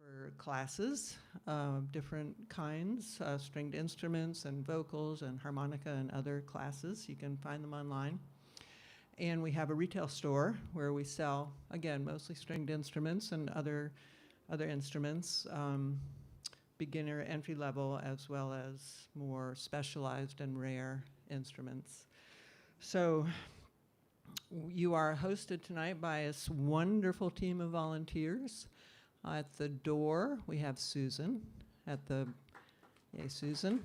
offer classes of different kinds, stringed instruments and vocals and harmonica and other classes. You can find them online. And we have a retail store where we sell, again, mostly stringed instruments and other instruments, beginner, entry level, as well as more specialized and rare instruments. So you are hosted tonight by this wonderful team of volunteers. At the door, we have Susan. Yay, Susan.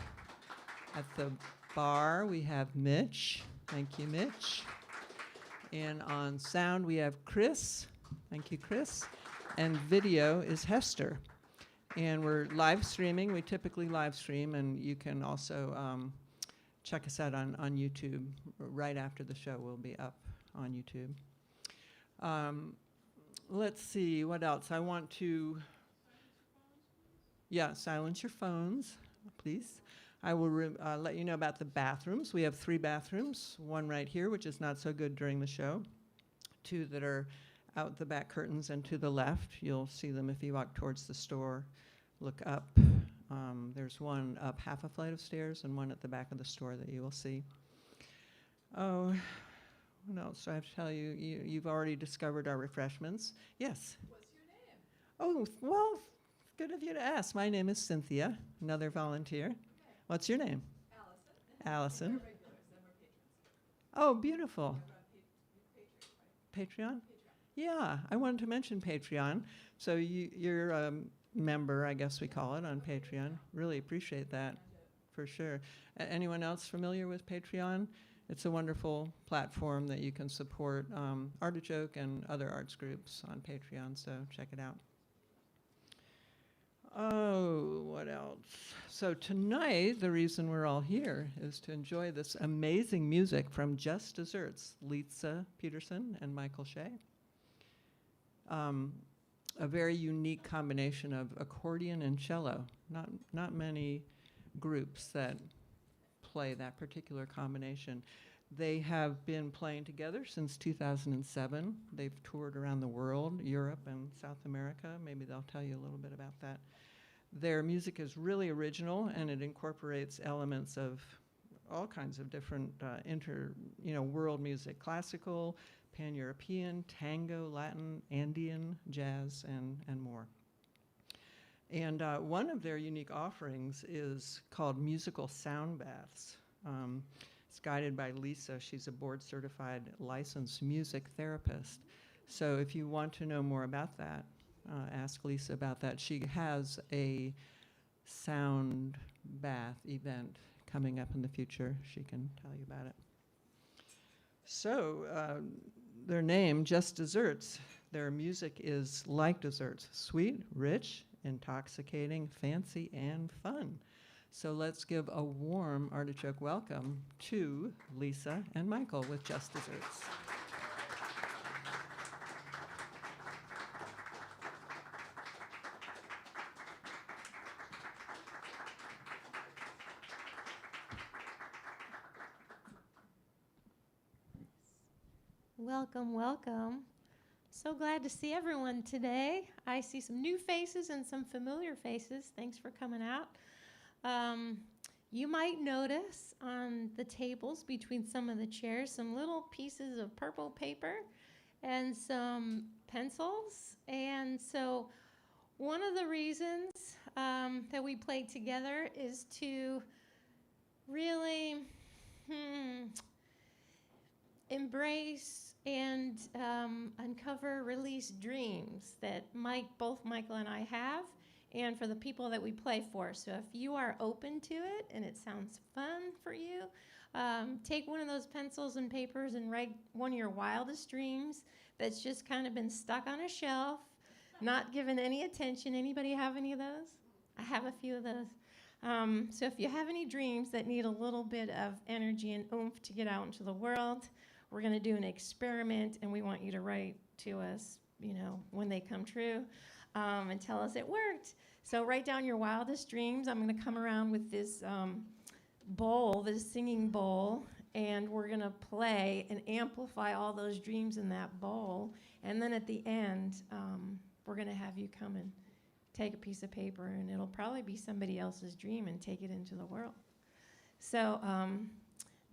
At the bar, we have Mitch. Thank you, Mitch. And on sound, we have Chris. Thank you, Chris. And video is Hester. And we're live streaming. We typically live stream, and you can also check us out on YouTube. Right after the show, we'll be up on YouTube. Let's see, what else? I want to, silence your phones, please. I will let you know about the bathrooms. We have 3 bathrooms, one right here, which is not so good during the show, 2 that are out the back curtains, and to the left. You'll see them if you walk towards the store. Look up. There's one up half a flight of stairs and one at the back of the store that you will see. Oh, what else do I have to tell you? You've already discovered our refreshments. Yes? What's your name? Oh, well, good of you to ask. My name is Cynthia, another volunteer. Okay. What's your name? Allison. Allison. We're regulars, then we're patrons. Oh, beautiful. Patreon, right? Patreon? Yeah, I wanted to mention Patreon. So you're a member, I guess we call it, on Patreon. Really appreciate that, for sure. Anyone else familiar with Patreon? It's a wonderful platform that you can support Artichoke and other arts groups on Patreon, so check it out. Oh, what else? So tonight, the reason we're all here is to enjoy this amazing music from Just Desserts, Lisa Peterson and Michael Shay. A very unique combination of accordion and cello. Not many groups that play that particular combination. They have been playing together since 2007. They've toured around the world, Europe and South America. Maybe they'll tell you a little bit about that. Their music is really original, and it incorporates elements of all kinds of different world music, classical, pan-European, tango, Latin, Andean, jazz, and more. And one of their unique offerings is called musical sound baths. It's guided by Lisa. She's a board-certified licensed music therapist. So if you want to know more about that, ask Lisa about that. She has a sound bath event coming up in the future. She can tell you about it. So their name, Just Desserts. Their music is like desserts, sweet, rich, intoxicating, fancy, and fun. So let's give a warm Artichoke welcome to Lisa and Michael with Just Desserts. Welcome, welcome. So glad to see everyone today. I see some new faces and some familiar faces. Thanks for coming out. You might notice on the tables between some of the chairs some little pieces of purple paper and some pencils. And so one of the reasons that we played together is to really embrace and uncover, release dreams that both Michael and I have, and for the people that we play for. So if you are open to it and it sounds fun for you, take one of those pencils and papers and write one of your wildest dreams that's just kind of been stuck on a shelf, not given any attention. Anybody have any of those? I have a few of those. So if you have any dreams that need a little bit of energy and oomph to get out into the world, we're going to do an experiment, and we want you to write to us, when they come true, and tell us it worked. So write down your wildest dreams. I'm going to come around with this bowl, this singing bowl, and we're going to play and amplify all those dreams in that bowl. And then at the end, we're going to have you come and take a piece of paper and it'll probably be somebody else's dream and take it into the world. So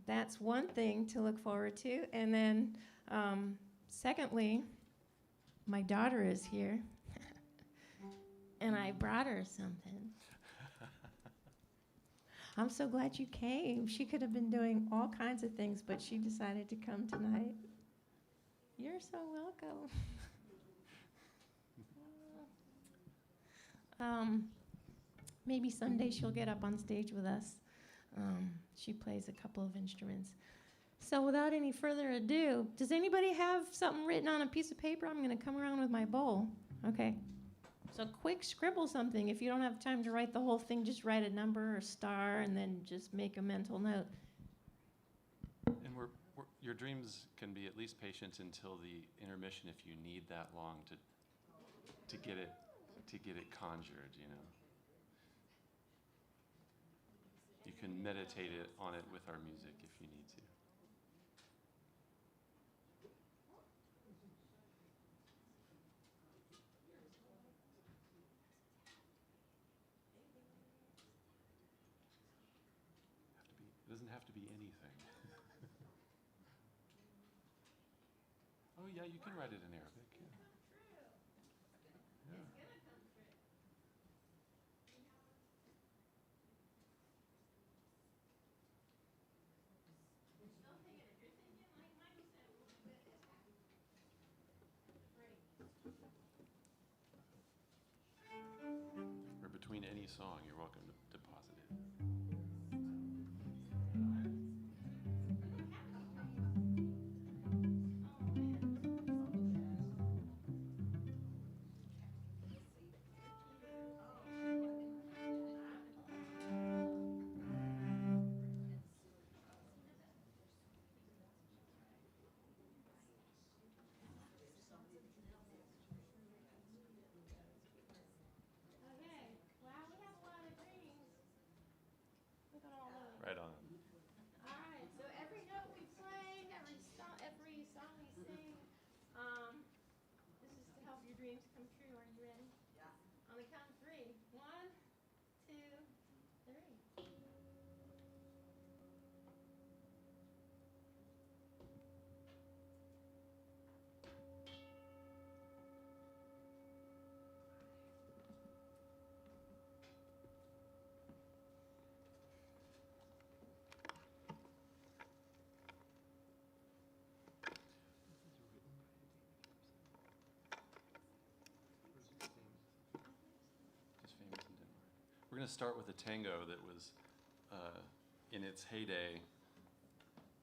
that's one thing to look forward to. And then secondly, my daughter is here and I brought her something. I'm so glad you came. She could have been doing all kinds of things, but she decided to come tonight. You're so welcome. Maybe someday she'll get up on stage with us. She plays a couple of instruments. So without any further ado, does anybody have something written on a piece of paper? I'm going to come around with my bowl. Okay. So quick scribble something. If you don't have time to write the whole thing, just write a number or star and then just make a mental note. And your dreams can be at least patient until the intermission if you need that long to get it conjured, you know. You can meditate on it with our music if you need to. It doesn't have to be anything. Oh yeah, you can write it in Arabic. Yeah. Yeah. Or between any song, you're welcome to deposit it. Okay. Wow, we have a lot of dreams. Look at all those. Right on. All right, so every note we play, every song we sing, this is to help your dreams come true. Are you ready? Yeah. On the count of three. 1, 2, 3. Just famous in Denmark. We're going to start with a tango that was, in its heyday,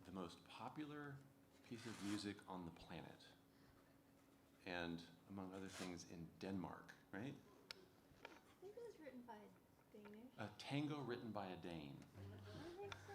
the most popular piece of music on the planet. And among other things, in Denmark, right? I think it was written by a Danish. A tango written by a Dane. I think so.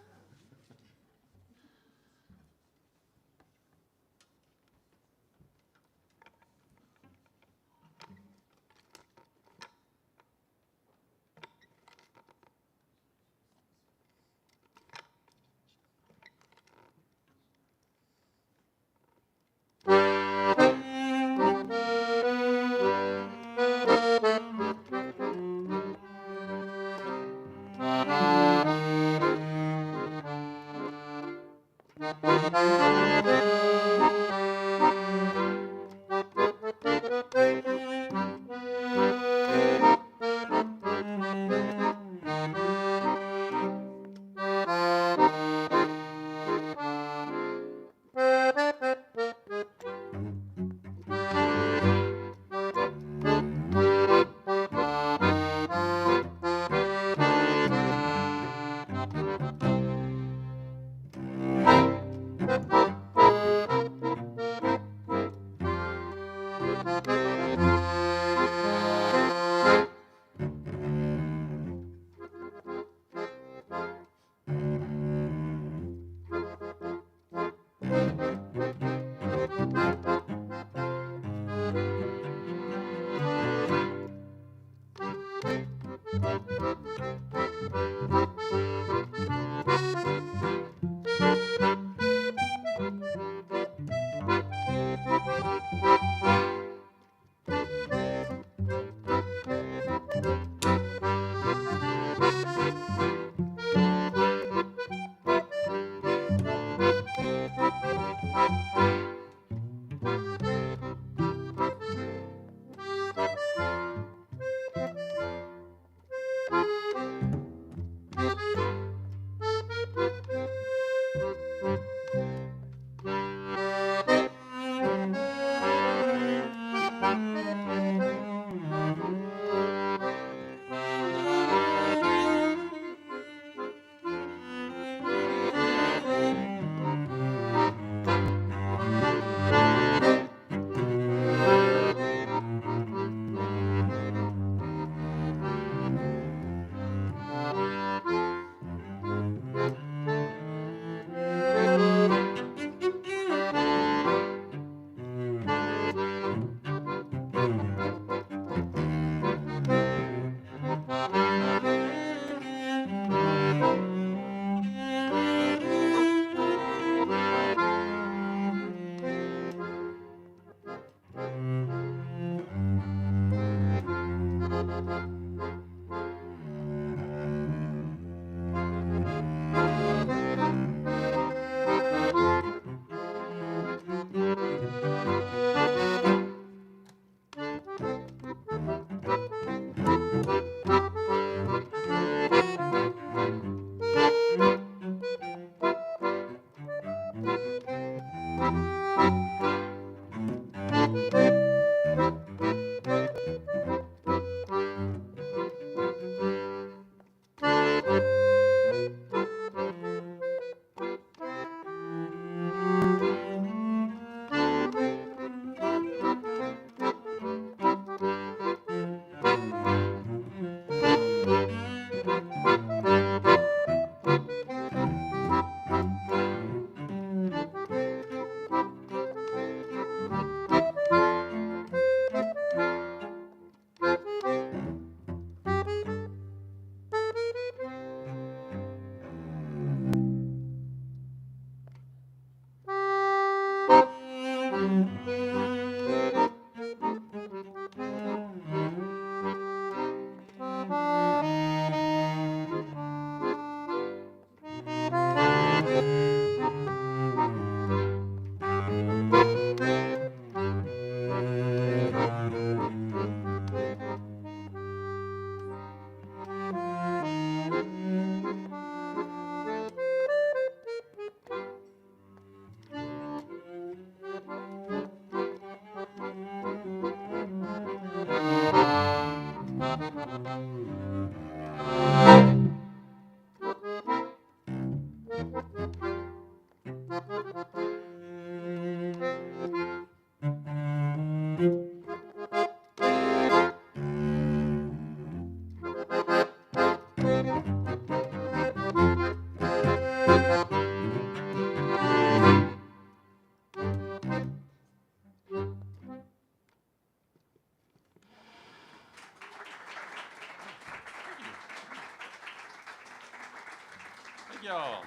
y'all.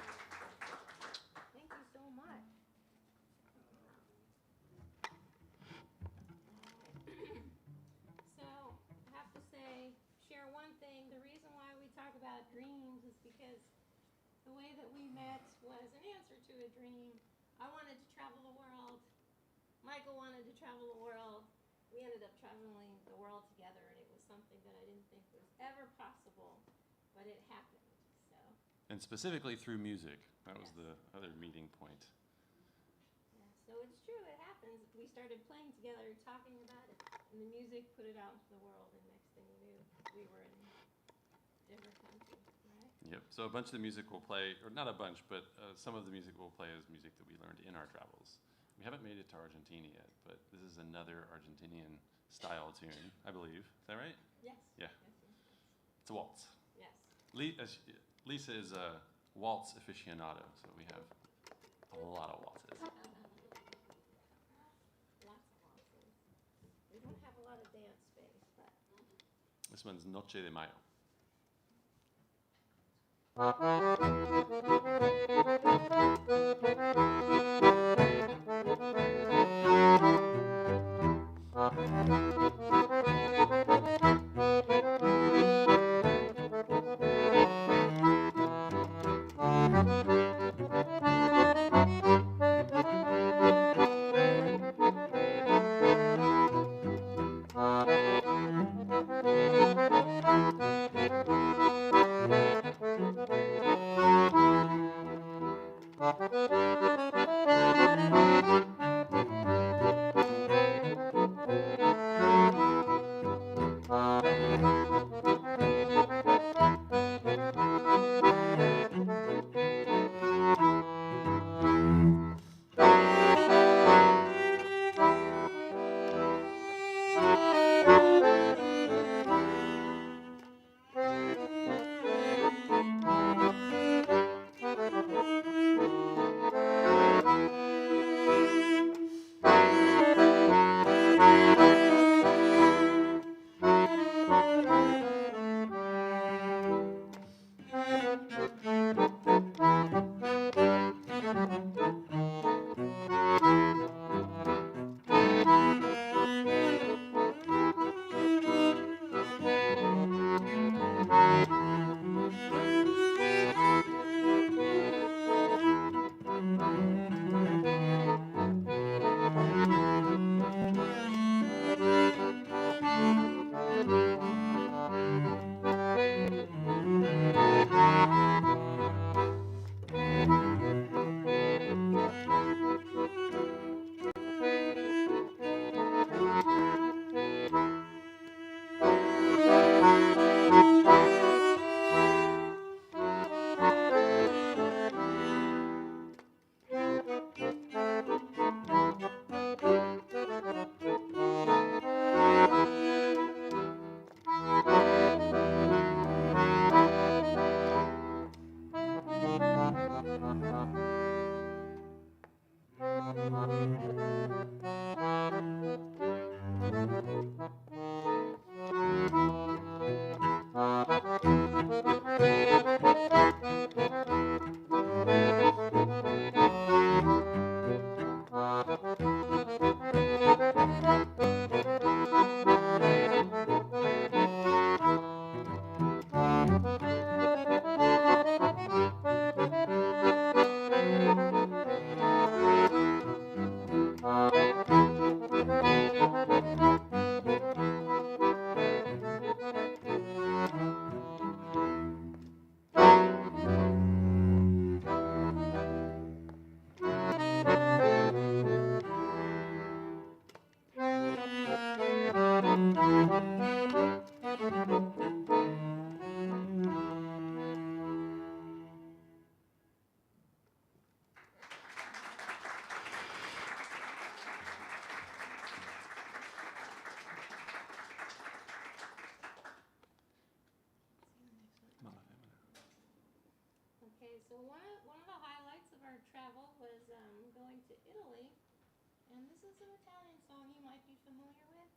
Thank you so much. So, I have to say, share one thing. The reason why we talk about dreams is because the way that we met was an answer to a dream. I wanted to travel the world. Michael wanted to travel the world. We ended up traveling the world together, and it was something that I didn't think was ever possible, but it happened. So, And specifically through music. That was Yes. the other meeting point. yeah, so it's true, it happens. We started playing together, talking about it, and the music put it out into the world, and next thing you knew, we were in different countries, right? Yep. So a bunch of the music we'll play, or not a bunch, but some of the music we'll play is music that we learned in our travels. We haven't made it to Argentina yet, but this is another Argentinian style tune, I believe. Is that right? Yes. Yeah. Yes, yes, It's a waltz. yes. Lisa is a waltz aficionado, so we have a lot of waltzes. Lots of waltzes. We don't have a lot of dance space, but This one's Noche de Mayo. okay, so one of the highlights of our travel was going to Italy, and this is an Italian song you might be familiar with.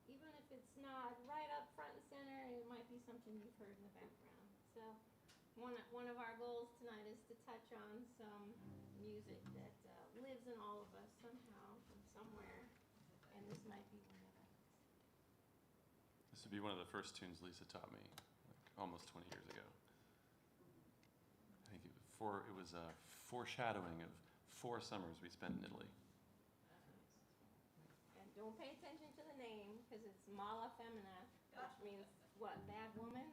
Even if it's not right up front and center, it might be something you've heard in the background. So one of our goals tonight is to touch on some music that lives in all of us somehow, from somewhere, and this might be one of them. This would be one of the first tunes Lisa taught me, like almost 20 years ago. I think it was a foreshadowing of 4 summers we spent in Italy. And don't pay attention to the name, because it's Mala Femina, which means, what, bad woman?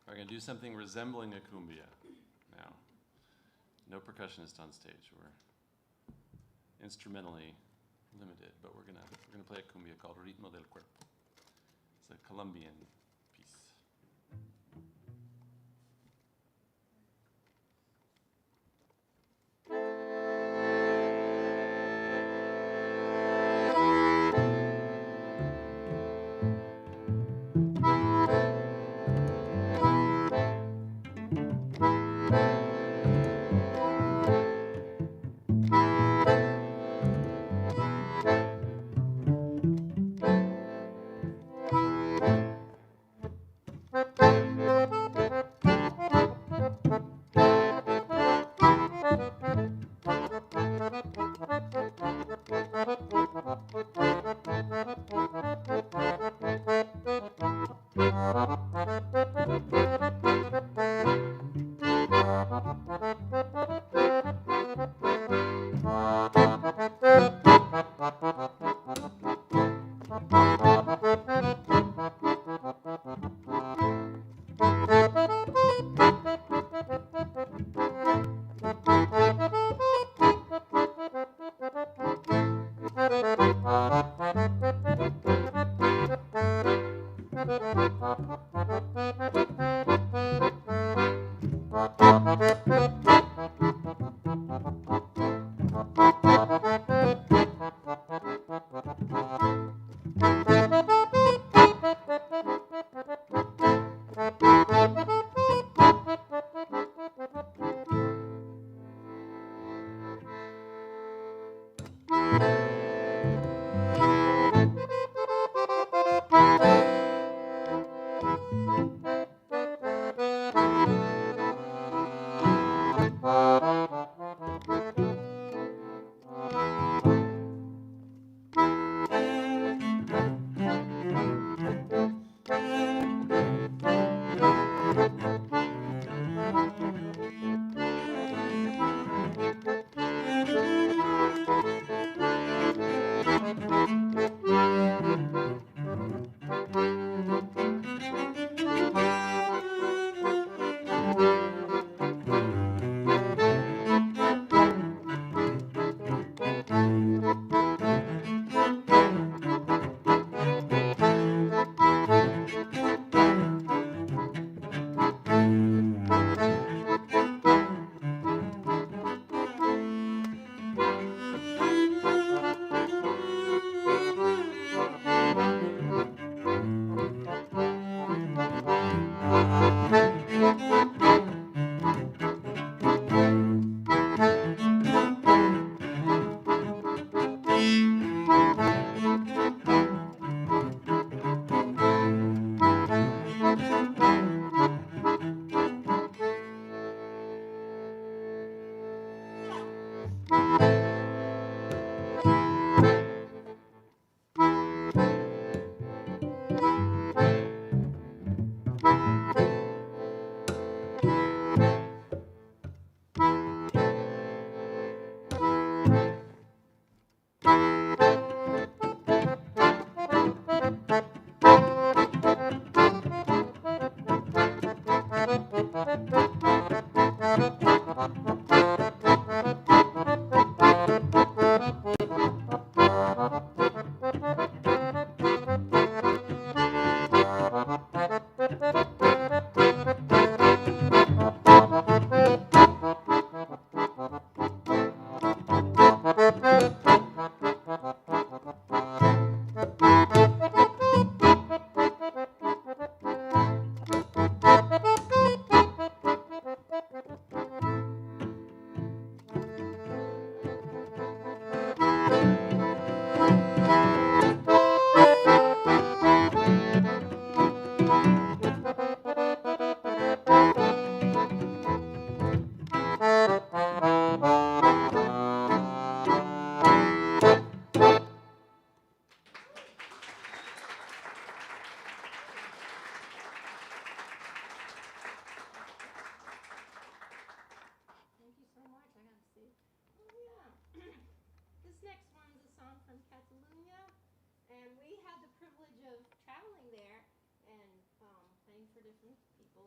We're going to do something resembling a cumbia now. No percussionist on stage. We're instrumentally limited, but we're gonna play a cumbia called Ritmo del Cuerpo. It's a Colombian piece.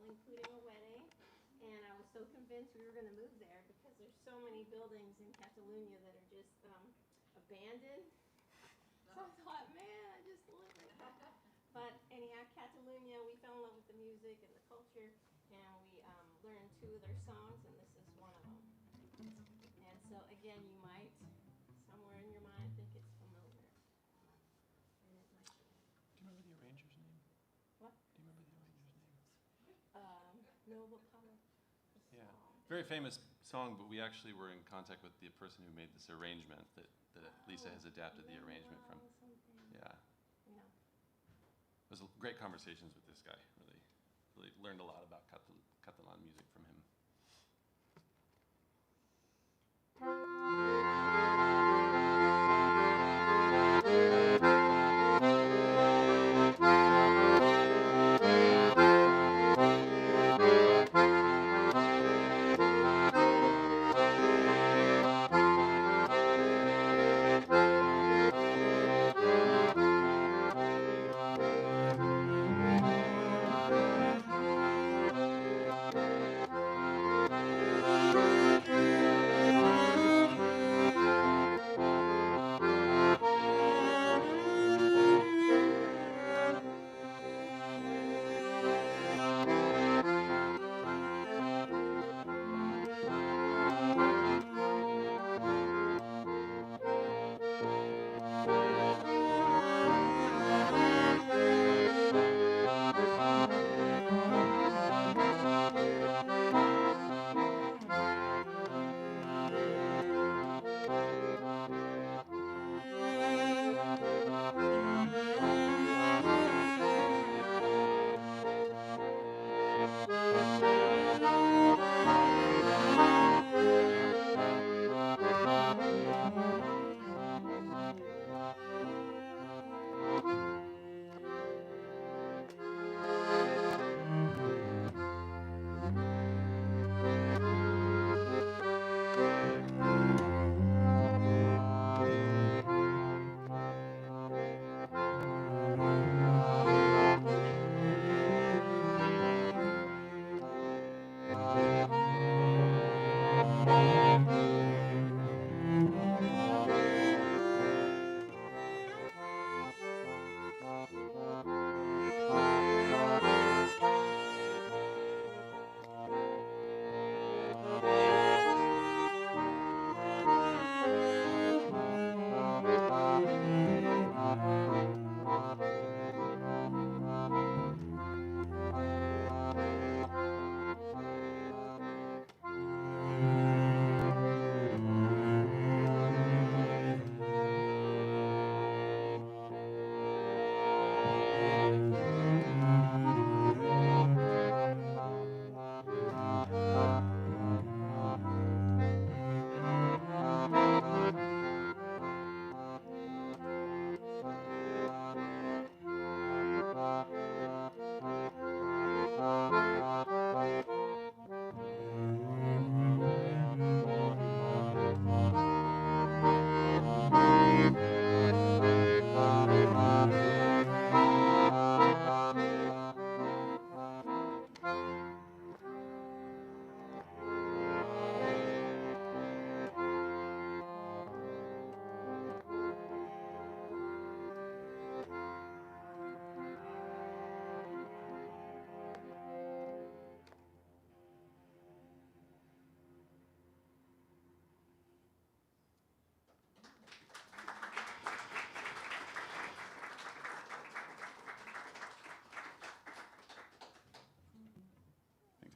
including a wedding. And I was so convinced we were going to move there because there's so many buildings in Catalonia that are just abandoned. So I thought, man, I just live right there. But anyhow, Catalonia, we fell in love with the music and the culture, and we learned 2 of their songs, and this is one of them. And so again, you might, somewhere in your mind, think it's familiar. And it might be. Do you remember the arranger's name? What? Do you remember the arranger's name? No, but probably. Yeah. Very famous song, but we actually were in contact with the person who made this arrangement that Lisa has adapted the arrangement from. Yeah. Yeah. It was great conversations with this guy. Really learned a lot about Catalan music from him.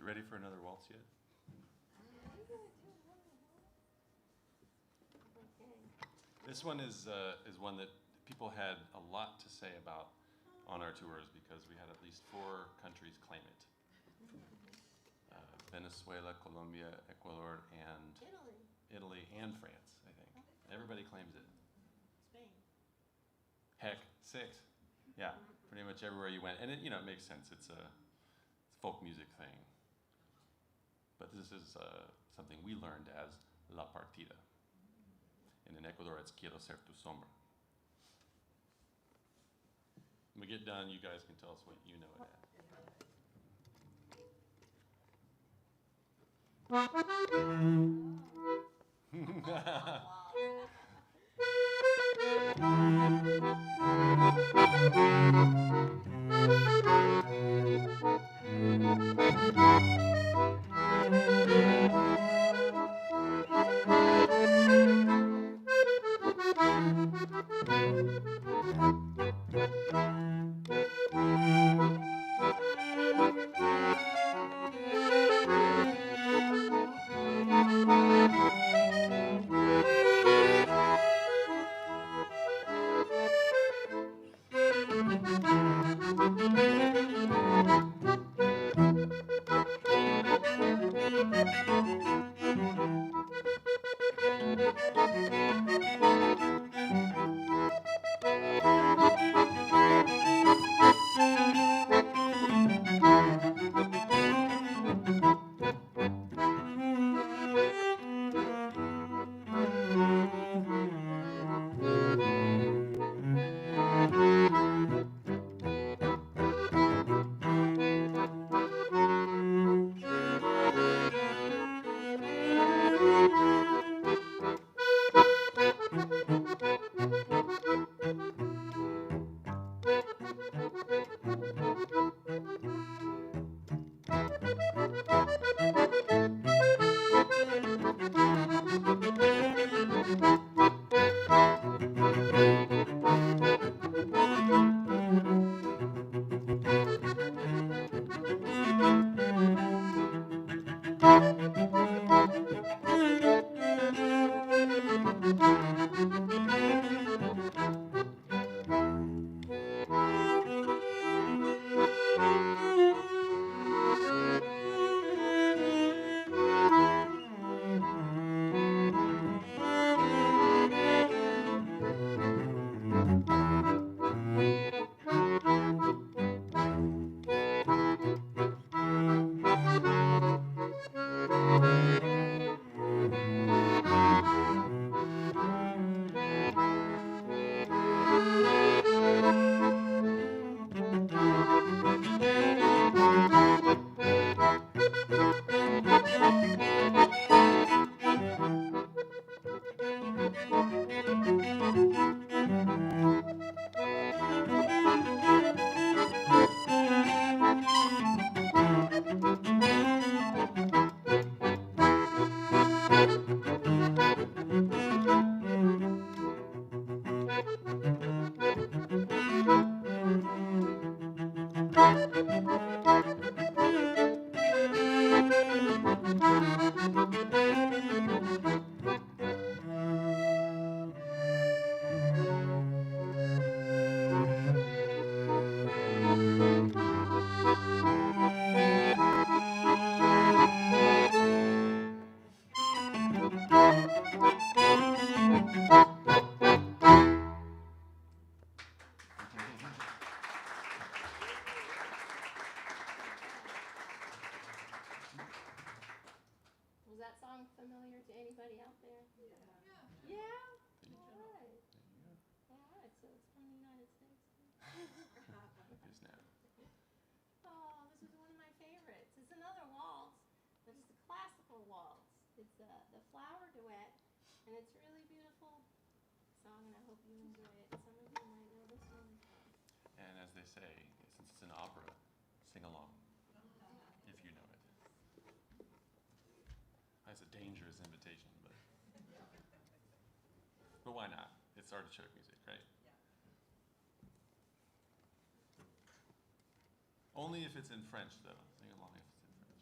Ready for another waltz yet? This one is one that people had a lot to say about on our tours because we had at least 4 countries claim it. Venezuela, Colombia, Ecuador, and Italy and France, I think. Everybody claims it. Spain. Heck, 6. Yeah, pretty much everywhere you went. And it, it makes sense. It's a folk music thing. But this is something we learned as La Partida. And in Ecuador, it's Quiero ser tu sombra. When we get done, you guys can tell us what you know it as. Was that song familiar to anybody out there? Yeah. Yeah? All right. All right, so it's from the United States. Is now. Oh, this is one of my favorites. It's another waltz, but it's a classical waltz. It's the flower duet, and it's a really beautiful song, and I hope you enjoy it. Some of you might know this one. And as they say, since it's an opera, sing along if you know it. That's a dangerous invitation, but why not? It's artichoke music, right? Only if it's in French, though. Sing along if it's in French.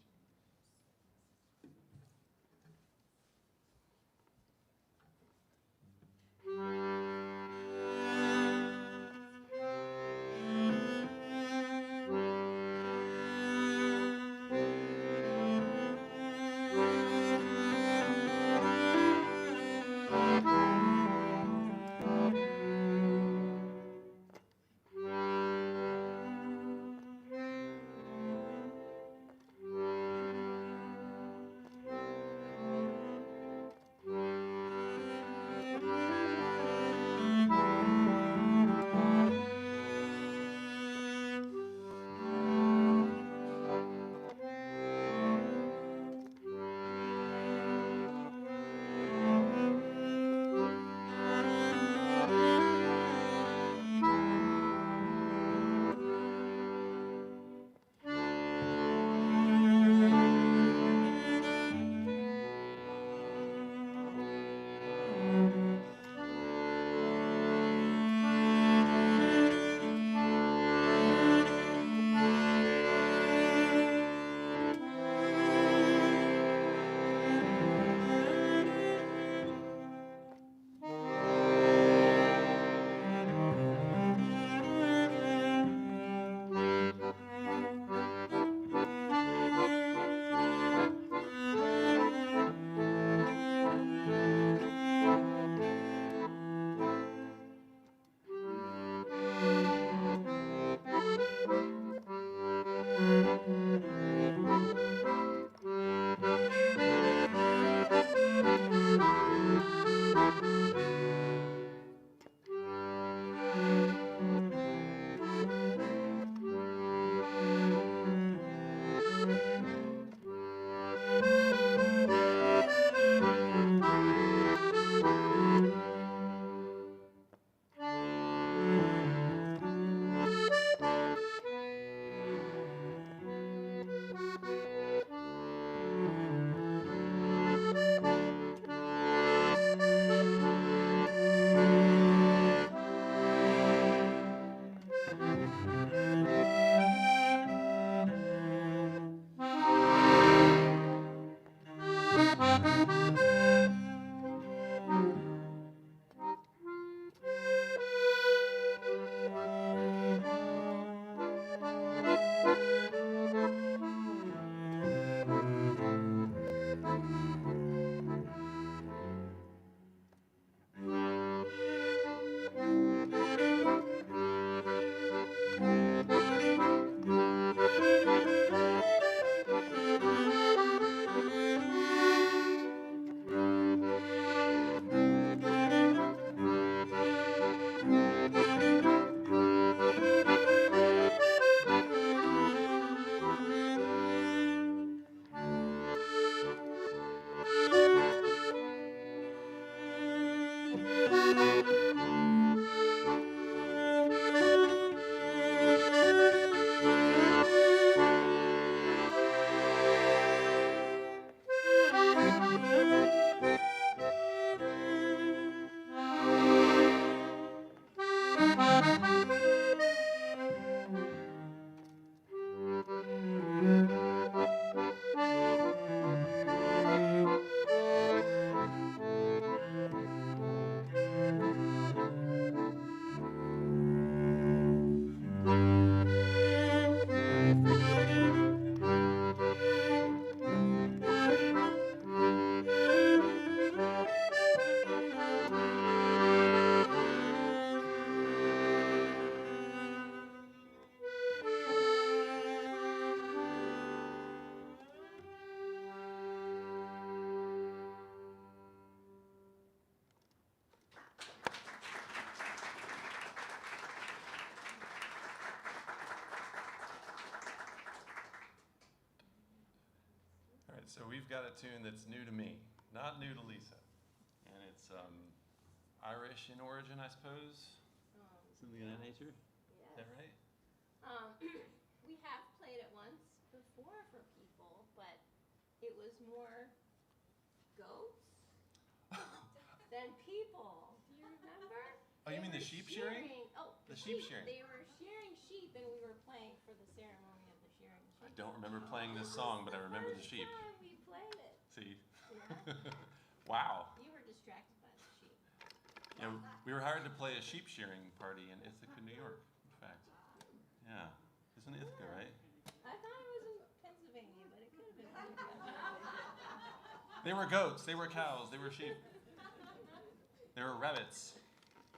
So we've got a tune that's new to me, not new to Lisa. And it's Irish in origin, I suppose. Something of that nature? Is that right? We have played it once before for people, but it was more goats than people. Do you remember? Oh, you mean the sheep shearing? Oh, The sheep shearing. They were shearing sheep, and we were playing for the ceremony of the shearing sheep. I don't remember playing this song, but I remember the sheep. First time we played it. See? Yeah. Wow. You were distracted by the sheep. Yeah, we were hired to play a sheep shearing party in Ithaca, New York, in fact. Yeah. It's in Ithaca, right? I thought it was in Pennsylvania, but it could have been Pennsylvania. They were goats, they were cows, they were sheep. They were rabbits.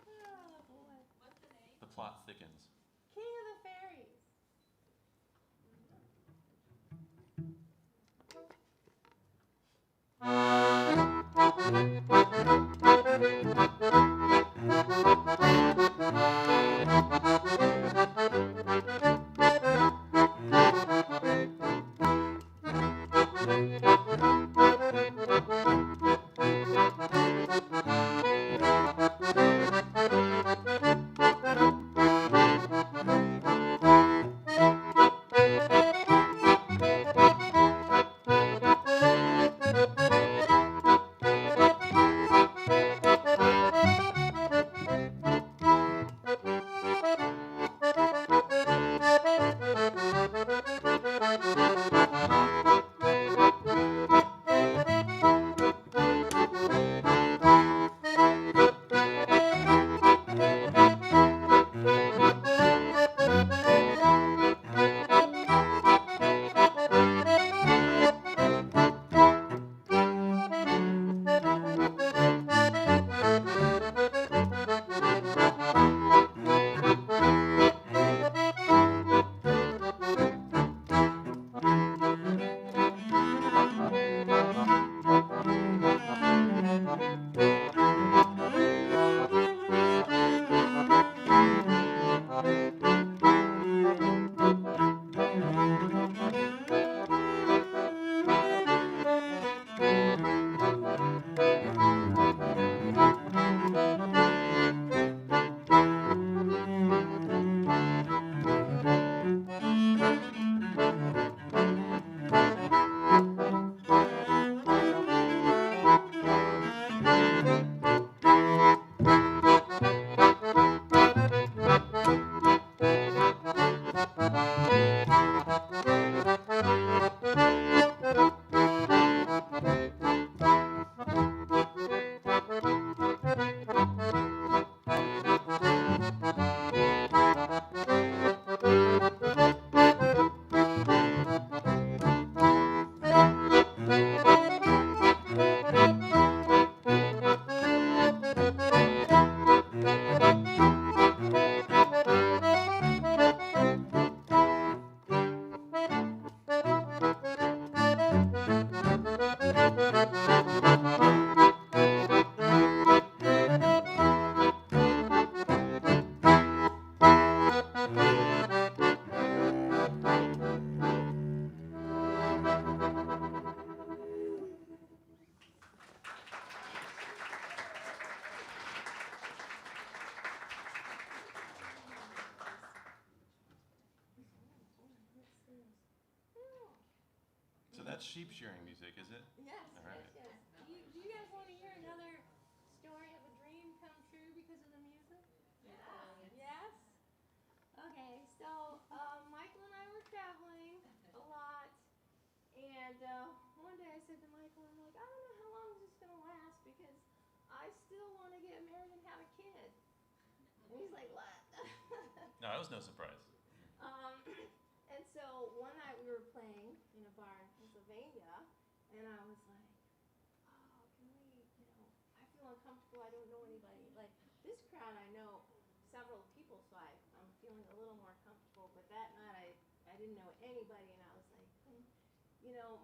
Oh, boy. What's the name? The plot thickens. King of the Fairies. So that's sheep shearing music, is it? Yes, All right. yes, yes. Do you guys want to hear another story of a dream come true because of the music? Yeah. Yes? Okay, so Michael and I were traveling a lot, and one day I said to Michael, I'm like, I don't know how long this is going to last because I still want to get married and have a kid. And he's like, what? No, that was no surprise. And so one night we were playing in a bar in Pennsylvania, and I was like, oh, can we, I feel uncomfortable, I don't know anybody. Like, this crowd I know several people, so I'm feeling a little more comfortable, but that night I didn't know anybody, and I was like,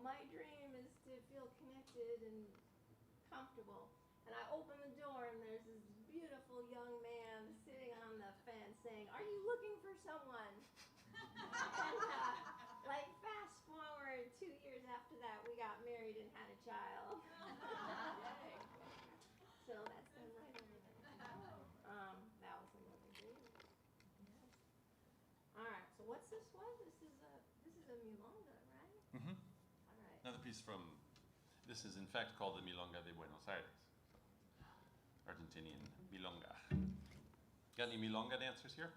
my dream is to feel connected and comfortable. And I open the door, and there's this beautiful young man sitting on the fence saying, are you looking for someone? And fast forward 2 years after that, we got married child. So that's them right over there. That was another dream. Yes. All right. So what's this one? This is a milonga, right? Mm-hmm. All right. Another piece from, this is in fact called the Milonga de Buenos Aires. Argentinian milonga. Got any milonga dancers here?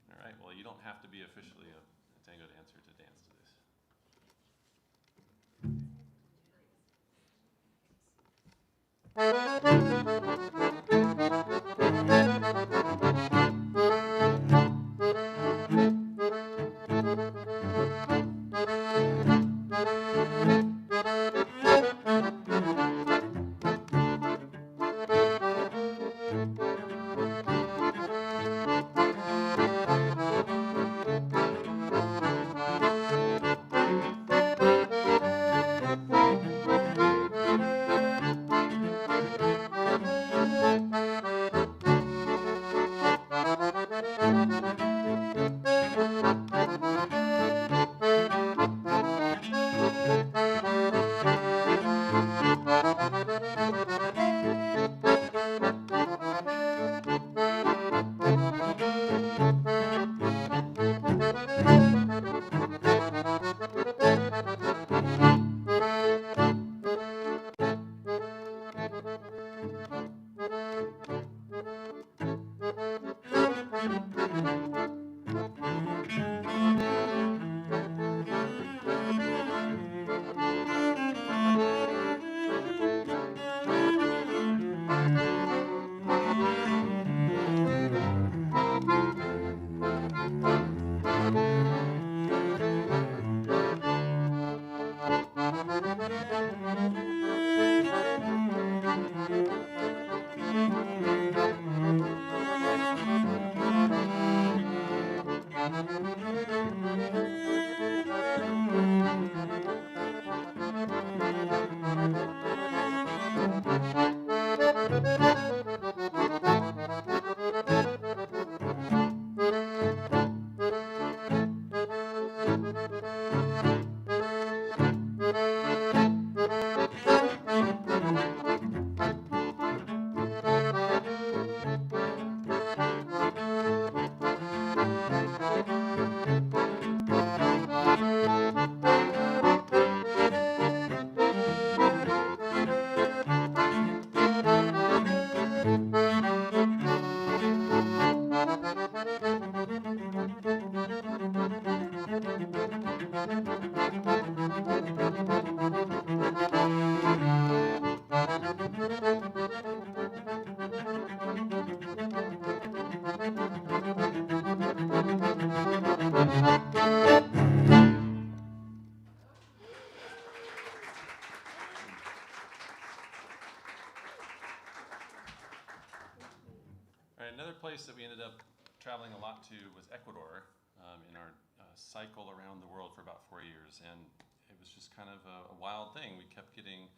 All right, well, you don't have to be officially a tango dancer to dance to this. All right, another place that we ended up traveling a lot to was Ecuador in our cycle around the world for about 4 years. And it was just kind of a wild thing. We kept getting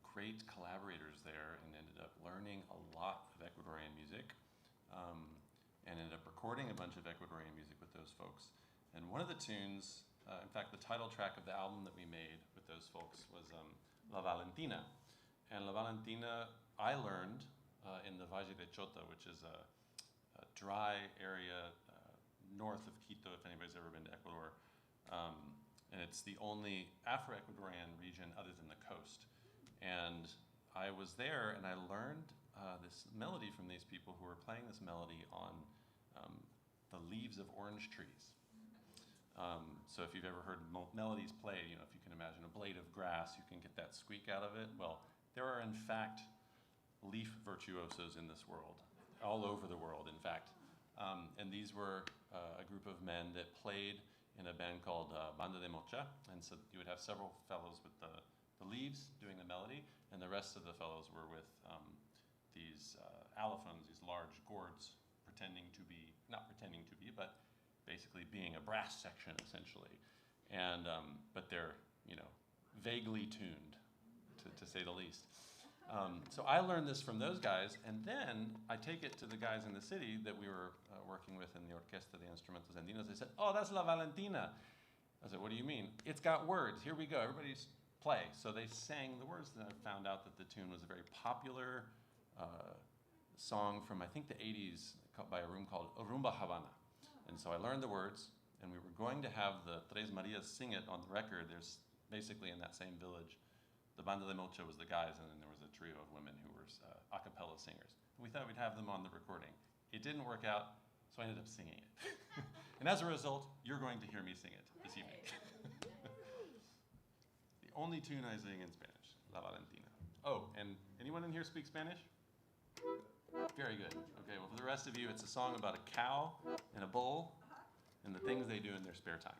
great collaborators there and ended up learning a lot of Ecuadorian music and ended up recording a bunch of Ecuadorian music with those folks. And one of the tunes, in fact, the title track of the album that we made with those folks was La Valentina. And La Valentina, I learned in the Valle de Chota, which is a dry area north of Quito, if anybody's ever been to Ecuador. And it's the only Afro-Ecuadorian region other than the coast. And I was there and I learned this melody from these people who were playing this melody on the leaves of orange trees. So if you've ever heard melodies played, you know, if you can imagine a blade of grass, you can get that squeak out of it. Well, there are in fact leaf virtuosos in this world, all over the world, in fact. And these were a group of men that played in a band called Banda de Mocha. And so you would have several fellows with the leaves doing the melody, and the rest of the fellows were with these allophones, these large gourds, not pretending to be, but basically being a brass section, essentially. And, but they're, you know, vaguely tuned, to say the least. So I learned this from those guys, and then I take it to the guys in the city that we were working with in the Orquesta de Instrumentos Andinos. They said, "Oh, that's La Valentina." I said, "What do you mean?" "It's got words. Here we go. Everybody play. So they sang the words, and I found out that the tune was a very popular song from, I think, the 80s by a room called Rumba Havana. And so I learned the words, and we were going to have the Tres Marias sing it on the record. There's basically in that same village, the Banda de Mocha was the guys, and then there was a trio of women who were a cappella singers. And we thought we'd have them on the recording. It didn't work out, so I ended up singing it. And as a result, you're going to hear me sing it this evening. The only tune I sing in Spanish, La Valentina. Oh, and anyone in here speak Spanish? Very good. Okay, well, for the rest of you, it's a song about a cow and a bull and the things they do in their spare time.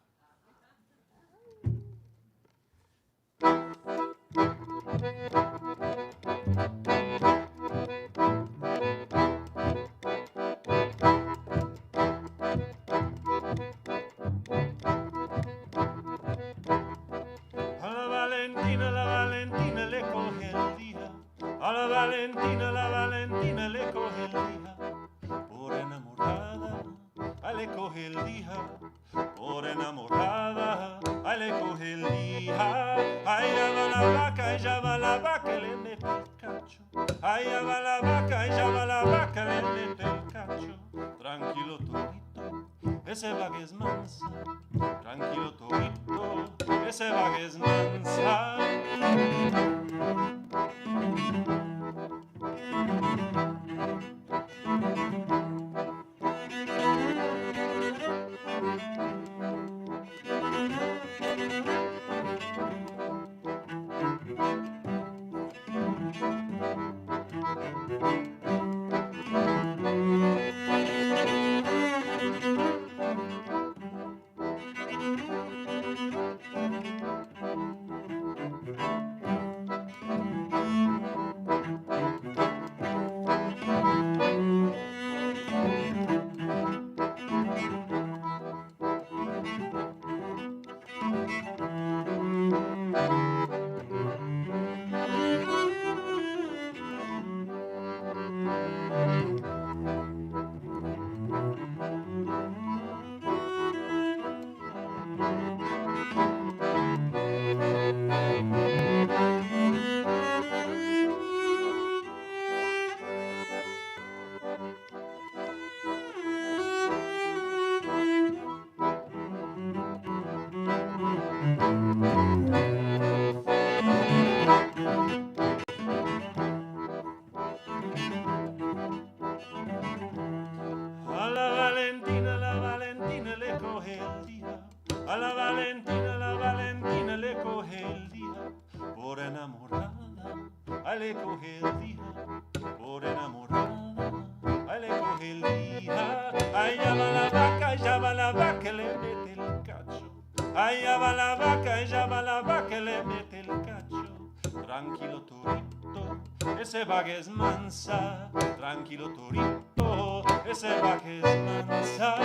La Valentina le coge el día. A la Valentina le coge el día. Por enamorada, a le coge el día. Por enamorada, a le coge el día. Allá va la vaca, ella va la vaca, le mete el cacho. Allá va la vaca, ella va la vaca, le mete el cacho. Tranquilo torito, ese vaca es mansa. Tranquilo torito, ese vaca es mansa. La Valentina le coge el día. A la Valentina le coge el día. Por enamorada, a le coge el día. Por enamorada, a le coge el día. Allá va la vaca, le mete el cacho. Allá va la vaca, ella va la vaca, le mete el cacho. Tranquilo torito, ese vaca es mansa. Tranquilo torito, ese vaca es mansa.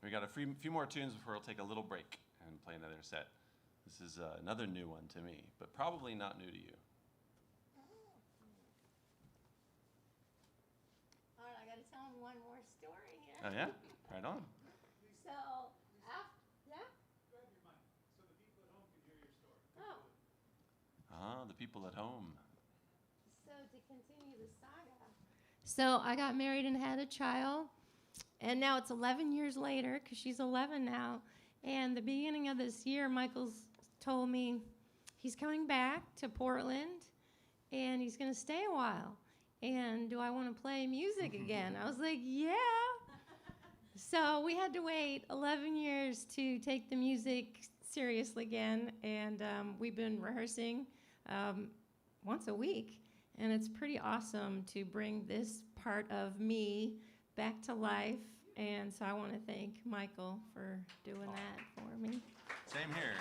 We got a few more tunes before we'll take a little break and play another set. This is another new one to me, but probably not new to you. All right, I got to tell him one more story here. Oh, yeah? Right on. So, yeah? Grab your mic so the people at home can hear your story. Oh. The people at home. So, to continue the saga. So, I got married and had a child. And now it's 11 years later, because she's 11 now. And the beginning of this year, Michael's told me he's coming back to Portland, and he's going to stay a while. And do I want to play music again? I was like, yeah. So we had to wait 11 years to take the music seriously again. And we've been rehearsing once a week. And it's pretty awesome to bring this part of me back to life. And so I want to thank Michael for doing that for me. Same here.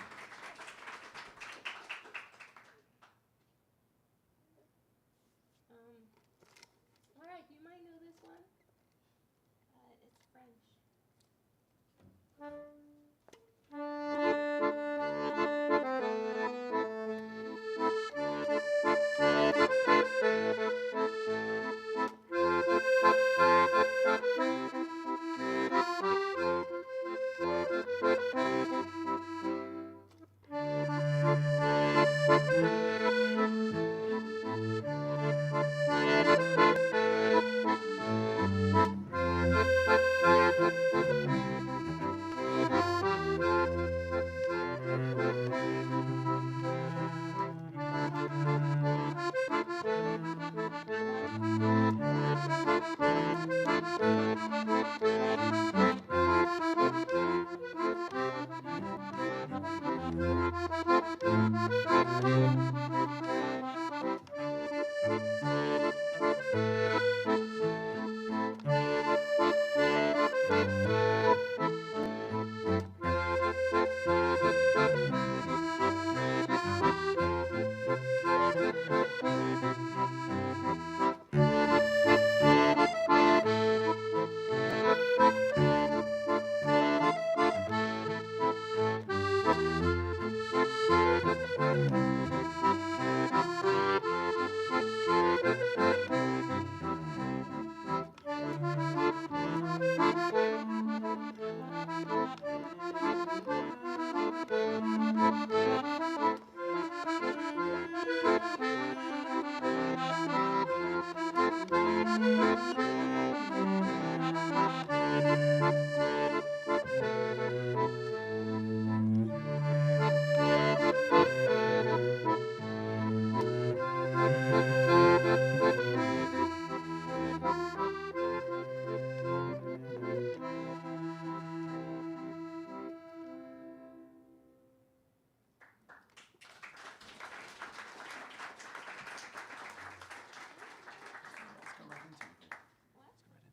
Let's go right into it. Let's go right into it.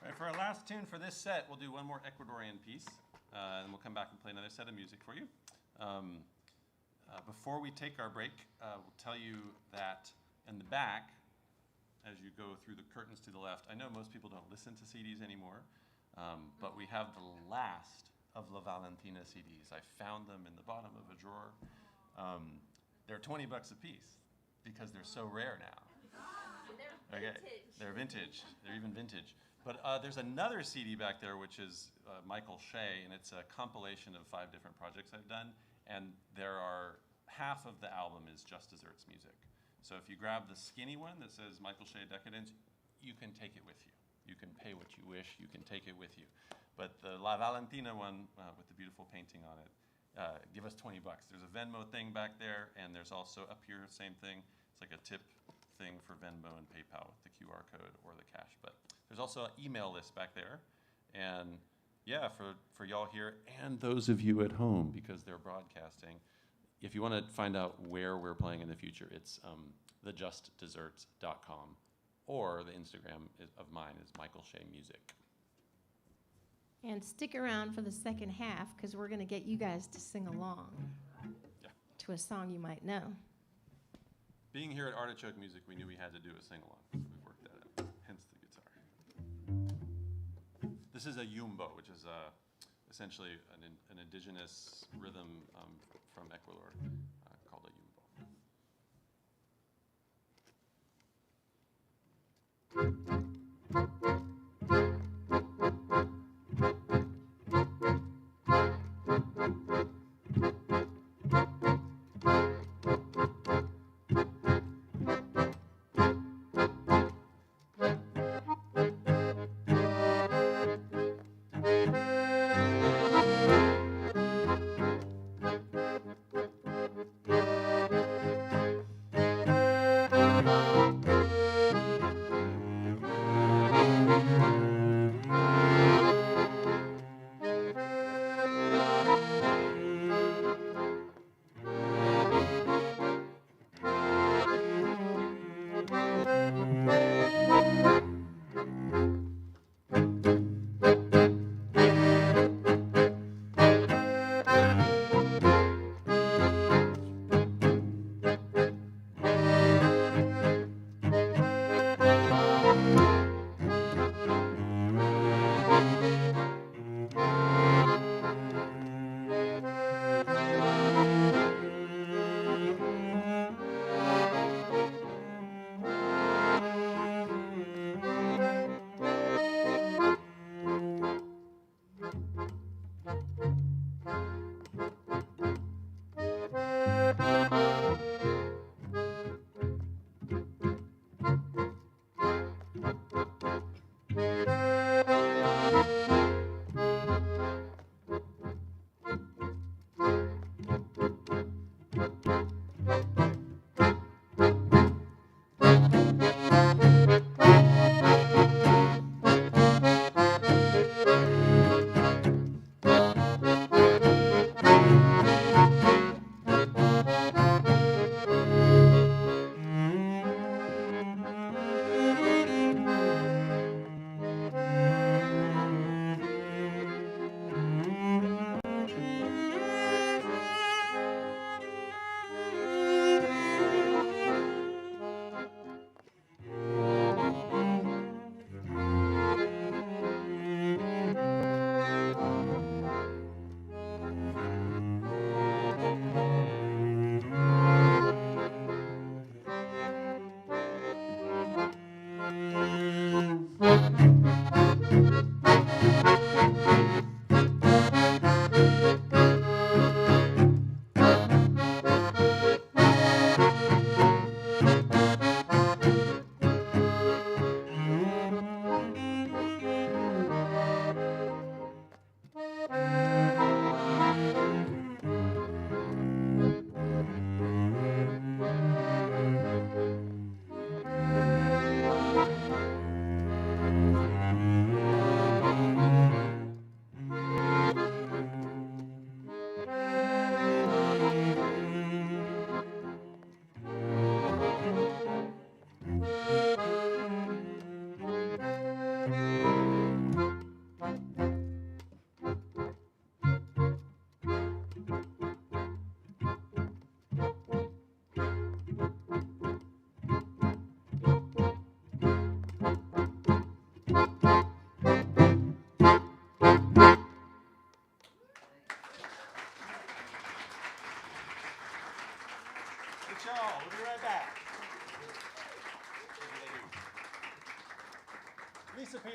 All right, for our last tune for this set, we'll do one more Ecuadorian piece, and we'll come back and play another set of music for you. Before we take our break, we'll tell you that in the back, as you go through the curtains to the left, I know most people don't listen to CDs anymore, but we have the last of La Valentina CDs. I found them in the bottom of a drawer. They're $20 a piece because they're so rare now. They're Okay, vintage. they're vintage. They're even vintage. But there's another CD back there, which is Michael Shay, and it's a compilation of 5 different projects I've done. And there are half of the album is just desserts music. So if you grab the skinny one that says Michael Shay Decadence, you can take it with you. You can pay what you wish. You can take it with you. But the La Valentina one with the beautiful painting on it, give us $20. There's a Venmo thing back there, and there's also up here, same thing. It's like a tip thing for Venmo and PayPal with the QR code or the cash. But there's also an email list back there. And yeah, for y'all here and those of you at home, because they're broadcasting, if you want to find out where we're playing in the future, it's thejustdesserts.com, or the Instagram of mine is Michael Shay Music. And stick around for the second half, because we're going to get you guys to sing along to a song you might know. Being here at Artichoke Music, we knew we had to do a sing-along, so we worked that out, hence the guitar. This is a yumbo, which is essentially an indigenous rhythm from Ecuador called a yumbo.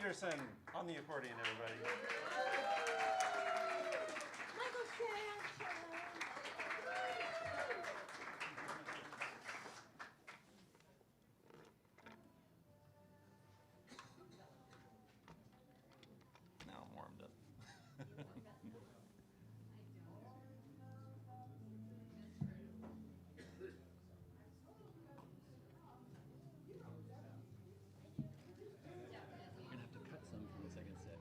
Peterson on the accordion, everybody. Michael Shay. Now I'm warmed up. We're gonna have to cut some from the second set.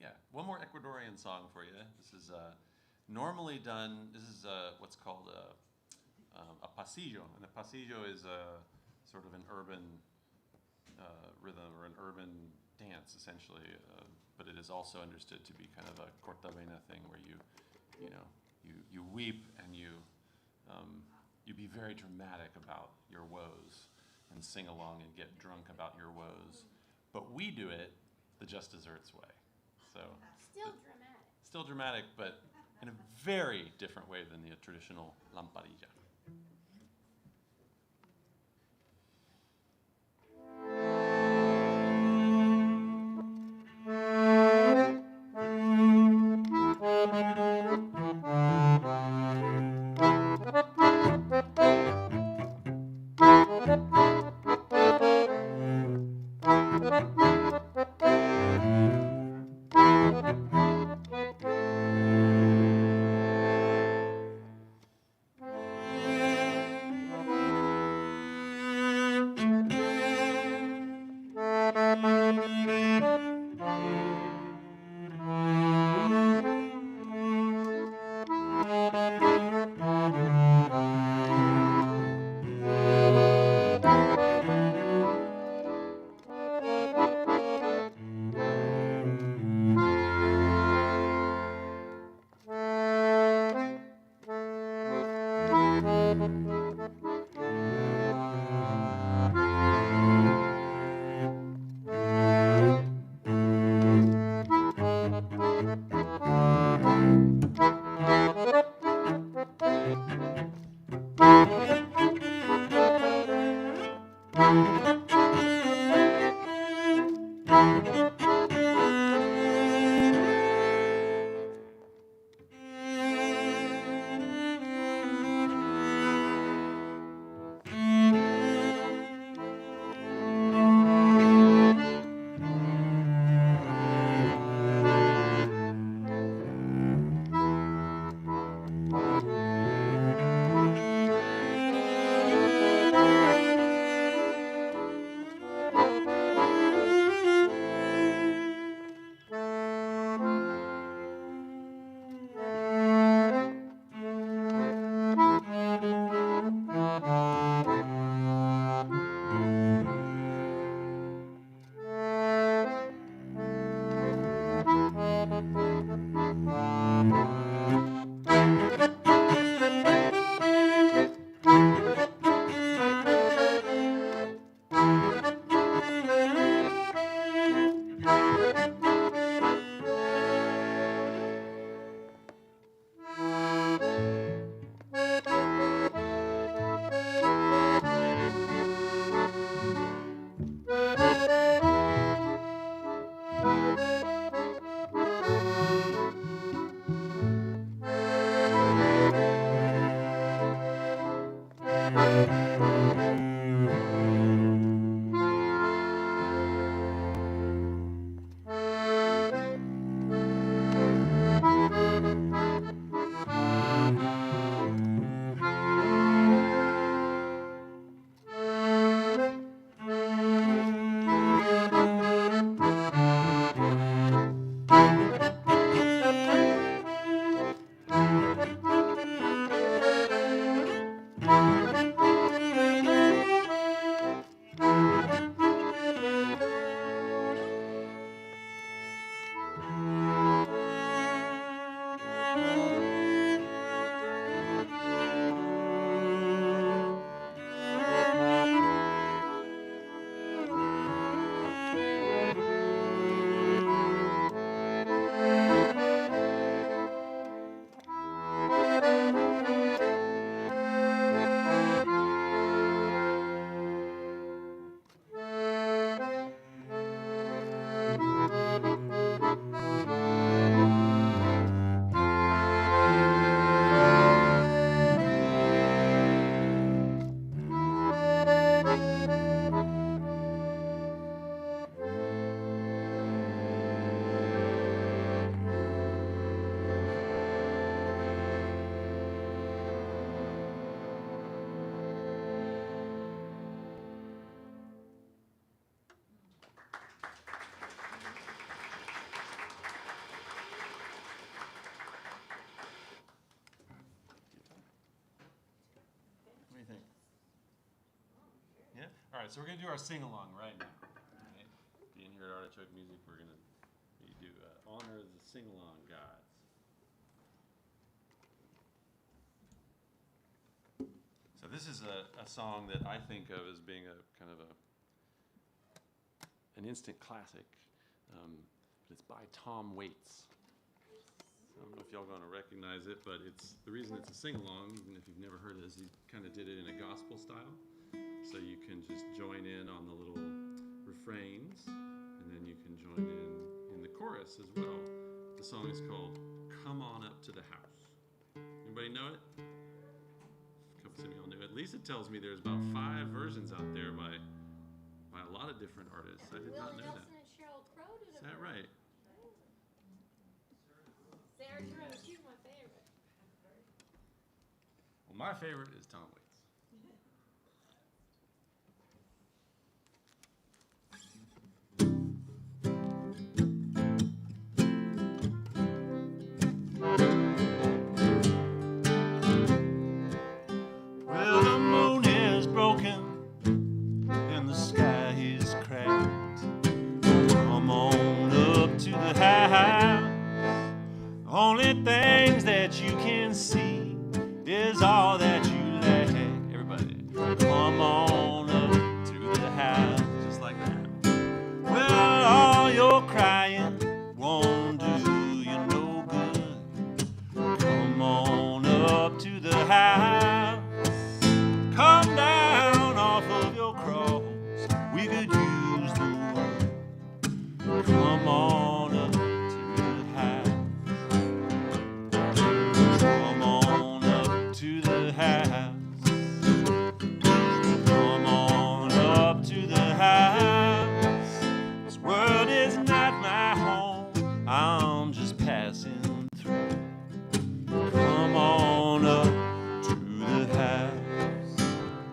Yeah, one more Ecuadorian song for you. This is normally done. This is what's called a pasillo, and a pasillo is a sort of an urban rhythm or an urban dance, essentially. But it is also understood to be kind of a cortavena thing, where you weep and you be very dramatic about your woes and sing along and get drunk about your woes. But we do it the Just Desserts way. So still dramatic, but in a very different way than the traditional lamparilla. right, so we're going to do our sing-along right now. All right? Being here at Artichoke Music, we're going to do honor the sing-along gods. So this is a song that I think of as being a kind of an instant classic. It's by Tom Waits. I don't know if y'all going to recognize it, but it's the reason it's a sing-along, even if you've never heard it, is he kind of did it in a gospel style. So you can just join in on the little refrains, and then you can join in the chorus as well. The song is called "Come On Up to the House." Anybody know it? A couple of y'all knew it. Lisa tells me there's about 5 versions out there by a lot of different artists. I did not know that. And Sheryl Crow did Is that right? Sarah Jerome, she's my favorite. Well, my favorite is Tom Waits. Well, the moon is broken and the sky is cracked. Come on up to the house. Only things that you can see is all that you lack. Everybody, Come on up to the house. just like that. Well, all your crying won't do you no good. Come on up to the house. Come down off of your cross. We could use the word. Come on up to the house. Come on up to the house. Come on up to the house. This world is not my home. I'm just passing through. Come on up to the house.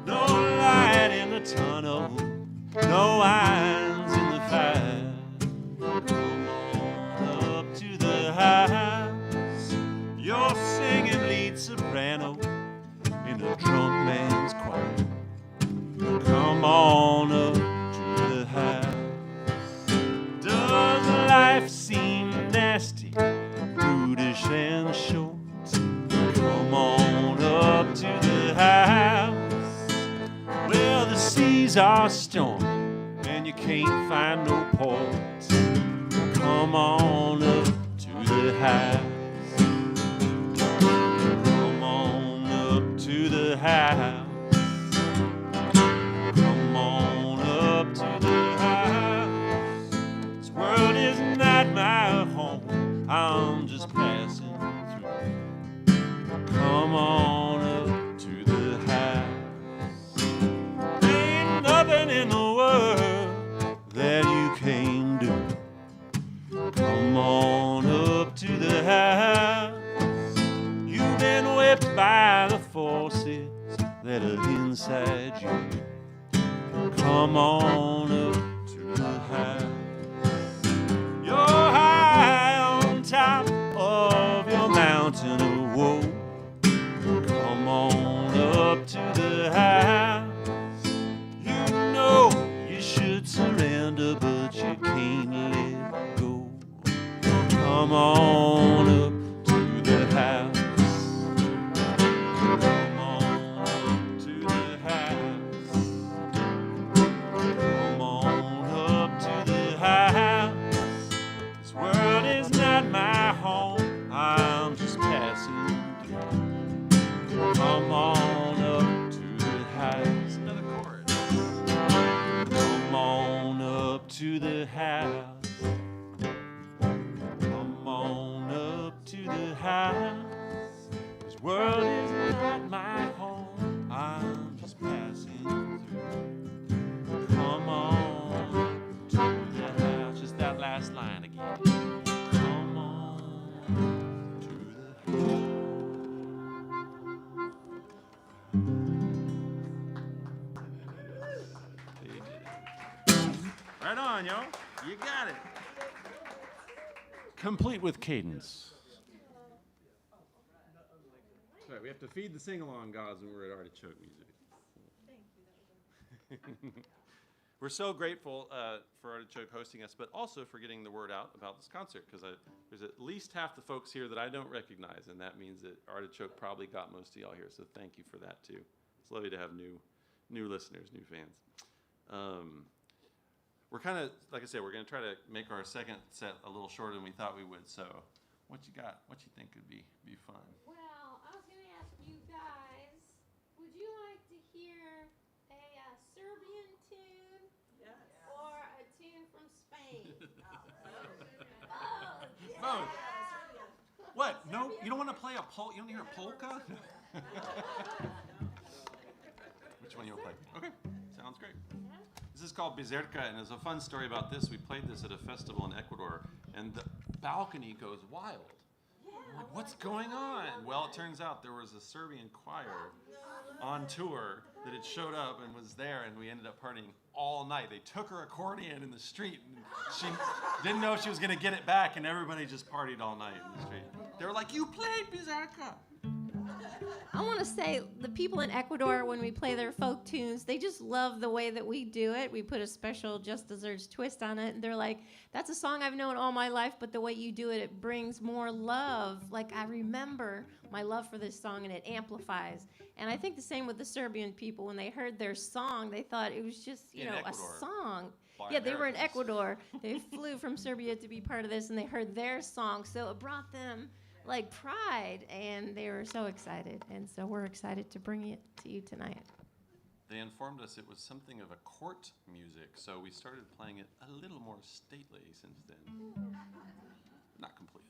No light in the tunnel, no irons in the fire. Come on up to the house. You're singing lead soprano in a drunk man's choir. Come on up to the house. Does life seem nasty, brutish and short? Come on up to the house. Well, the seas are stormy and you can't find no ports. Come on up to the house. Come on up to the house. Come on up to the house. This world is not my home. I'm just passing through. Come on up to the house. Ain't nothing in the world that you can't do. Come on up to the house. You've been whipped by the forces that are inside you. Come on up to the house. You're high on top of your mountain of woe. Come on up to the house. You know you should surrender, but you can't let go. Come on up to the house. Come on up to the house. Come on up to the house. This world is not my home. I'm just passing through. Come on up to the house. Another chord. Come on up to the house. Come on up to the house. This world is not my home. I'm just passing through. Come on to the house. Just that last line again. Come on to the house. Right on, y'all. You got it. Complete with cadence. That's right. We have to feed the sing-along gods when we're at Artichoke Music. Thank you. That was we're so grateful for Artichoke hosting us, but also for getting the word out about this concert, because there's at least half the folks here that I don't recognize, and that means that Artichoke probably got most of y'all here, so thank you for that too. It's lovely to have new listeners, new fans. We're kind of, like I said, we're going to try to make our second set a little shorter than we thought we would, so what you got? What you think could be fun? Well, I was going to ask you guys, would you like to hear a Serbian tune or a tune from Spain? Both. What? No, you don't want to play you don't hear a polka? Which one you want to play? Okay, sounds great. This is called Bizerka, and there's a fun story about this. We played this at a festival in Ecuador, and the balcony goes wild. I'm like, what's going on? Well, it turns out there was a Serbian choir on tour that had showed up and was there, and we ended up partying all night. They took her accordion in the street, and she didn't know if she was going to get it back, and everybody just partied all night in the street. They were like, you played Bizerka. I want to say the people in Ecuador, when we play their folk tunes, they just love the way that we do it. We put a special Just Desserts twist on it, and they're like, that's a song I've known all my life, but the way you do it, it brings more love. Like, I remember my love for this song, and it amplifies. And I think the same with the Serbian people. When they heard their song, they thought it was just, In a Ecuador. song. By Yeah, they were in Americans. Ecuador. They flew from Serbia to be part of this, and they heard their song, so it brought them like pride, and they were so excited, and so we're excited to bring it to you tonight. They informed us it was something of a court music, so we started playing it a little more stately since then. Not completely.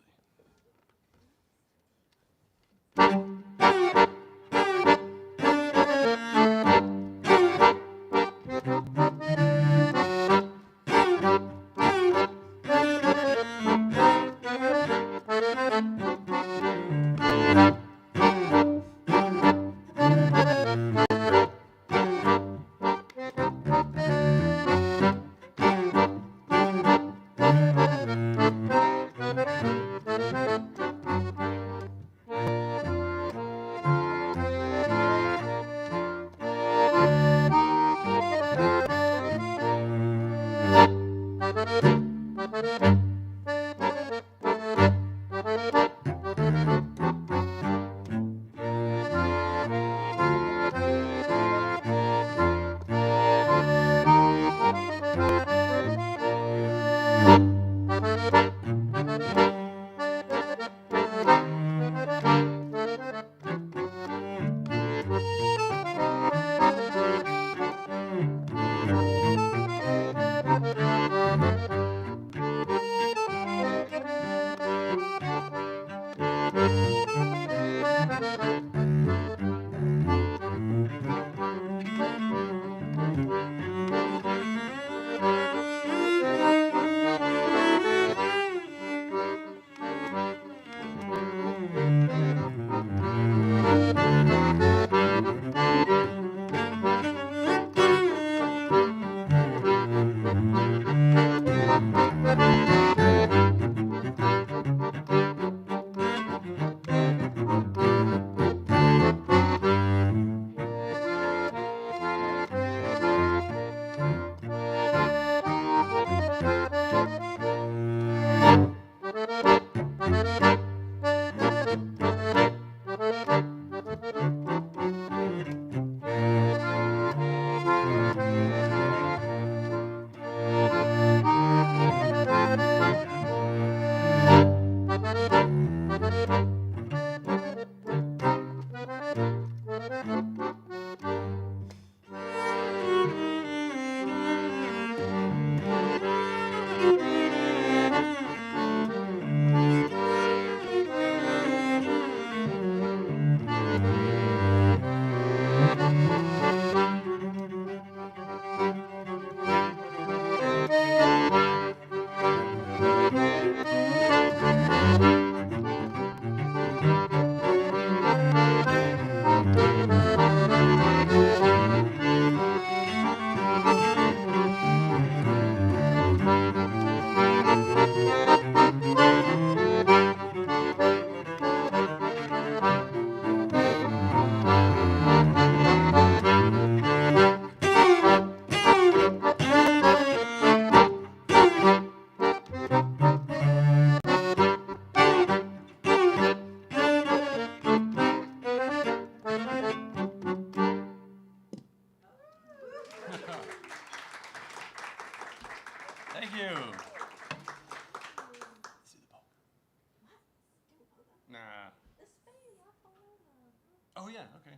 yeah, okay.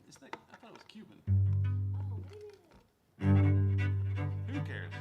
Isn't that, I thought it was Cuban. Who cares?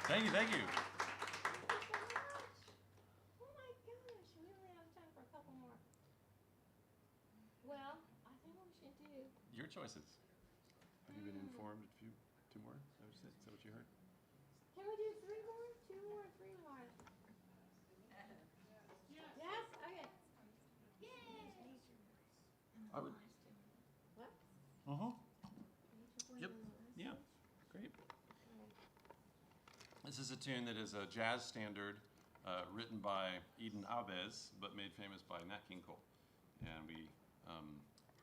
Thank you, thank you. Oh my gosh, we only have time for a couple more. Well, I think what we should do. Your choices. Have you been informed? Two more? Is that what you heard? Can we do 3 more? 2 more, 3 more? Yes? Okay. Yay! I would. What? Yep. Yeah. Great. This is a tune that is a jazz standard written by Eden Aves, but made famous by Nat King Cole. And we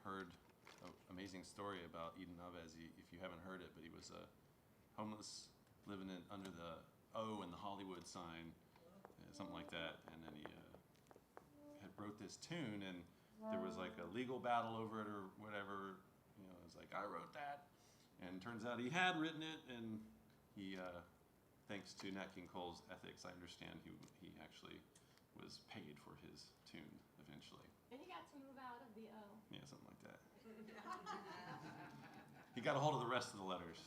heard an amazing story about Eden Aves. If you haven't heard it, but he was homeless, living under the O in the Hollywood sign, something like that. And then he had wrote this tune, and there was like a legal battle over it or whatever. You know, it was like, I wrote that. And turns out he had written it, and he, thanks to Nat King Cole's ethics, I understand he actually was paid for his tune eventually. And he got to move out of the O. Yeah, something like that. He got a hold of the rest of the letters.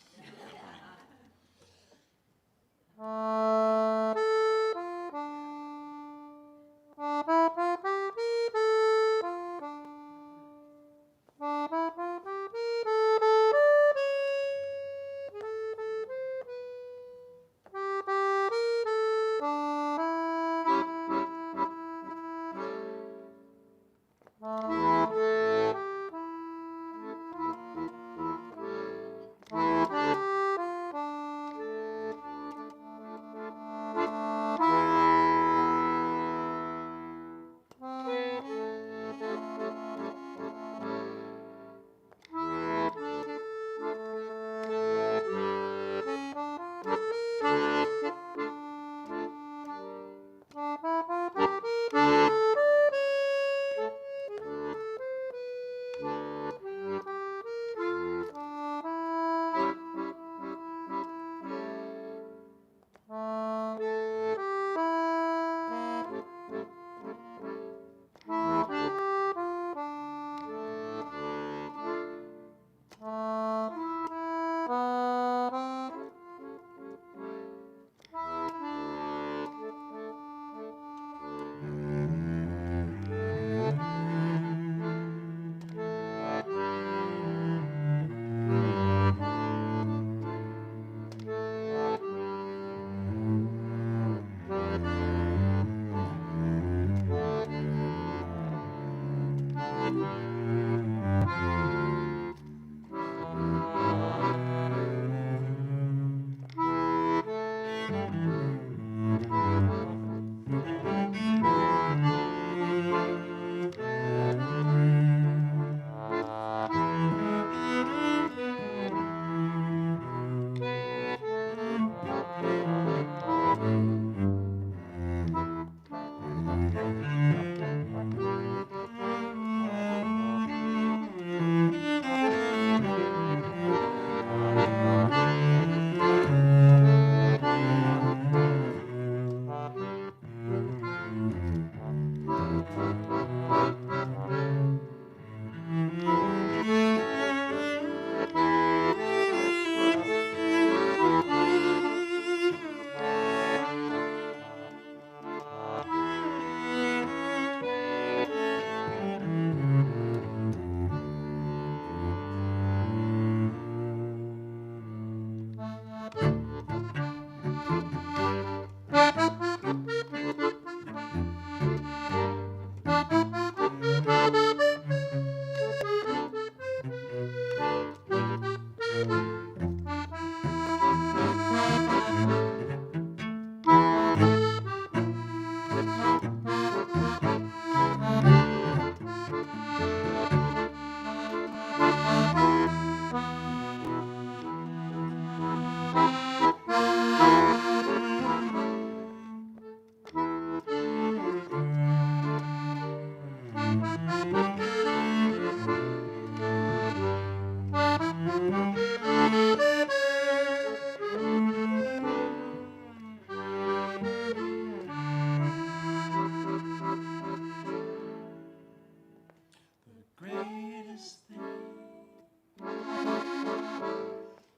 Greatest thing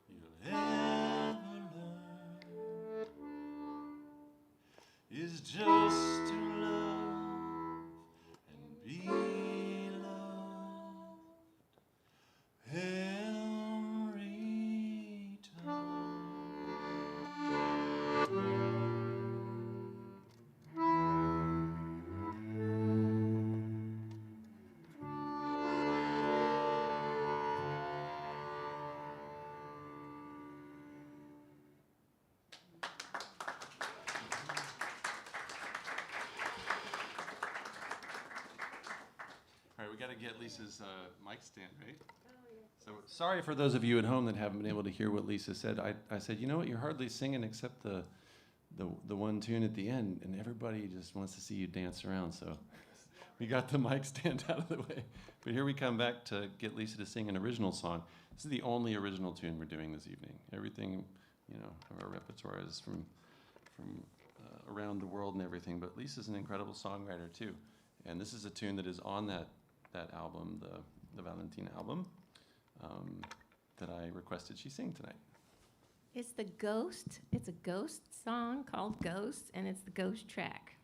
you'll ever learn is just to love and be loved and return. All right, we got to get Lisa's mic stand, right? So sorry for those of you at home that haven't been able to hear what Lisa said. I said, you know what, you're hardly singing except the one tune at the end, and everybody just wants to see you dance around. So we got the mic stand out of the way. But here we come back to get Lisa to sing an original song. This is the only original tune we're doing this evening. Everything, you know, of our repertoire is from around the world and everything. But Lisa's an incredible songwriter too, and this is a tune that is on that album, the Valentina album, that I requested she sing tonight. It's the Ghost. It's a ghost song called Ghost, and it's the Ghost track.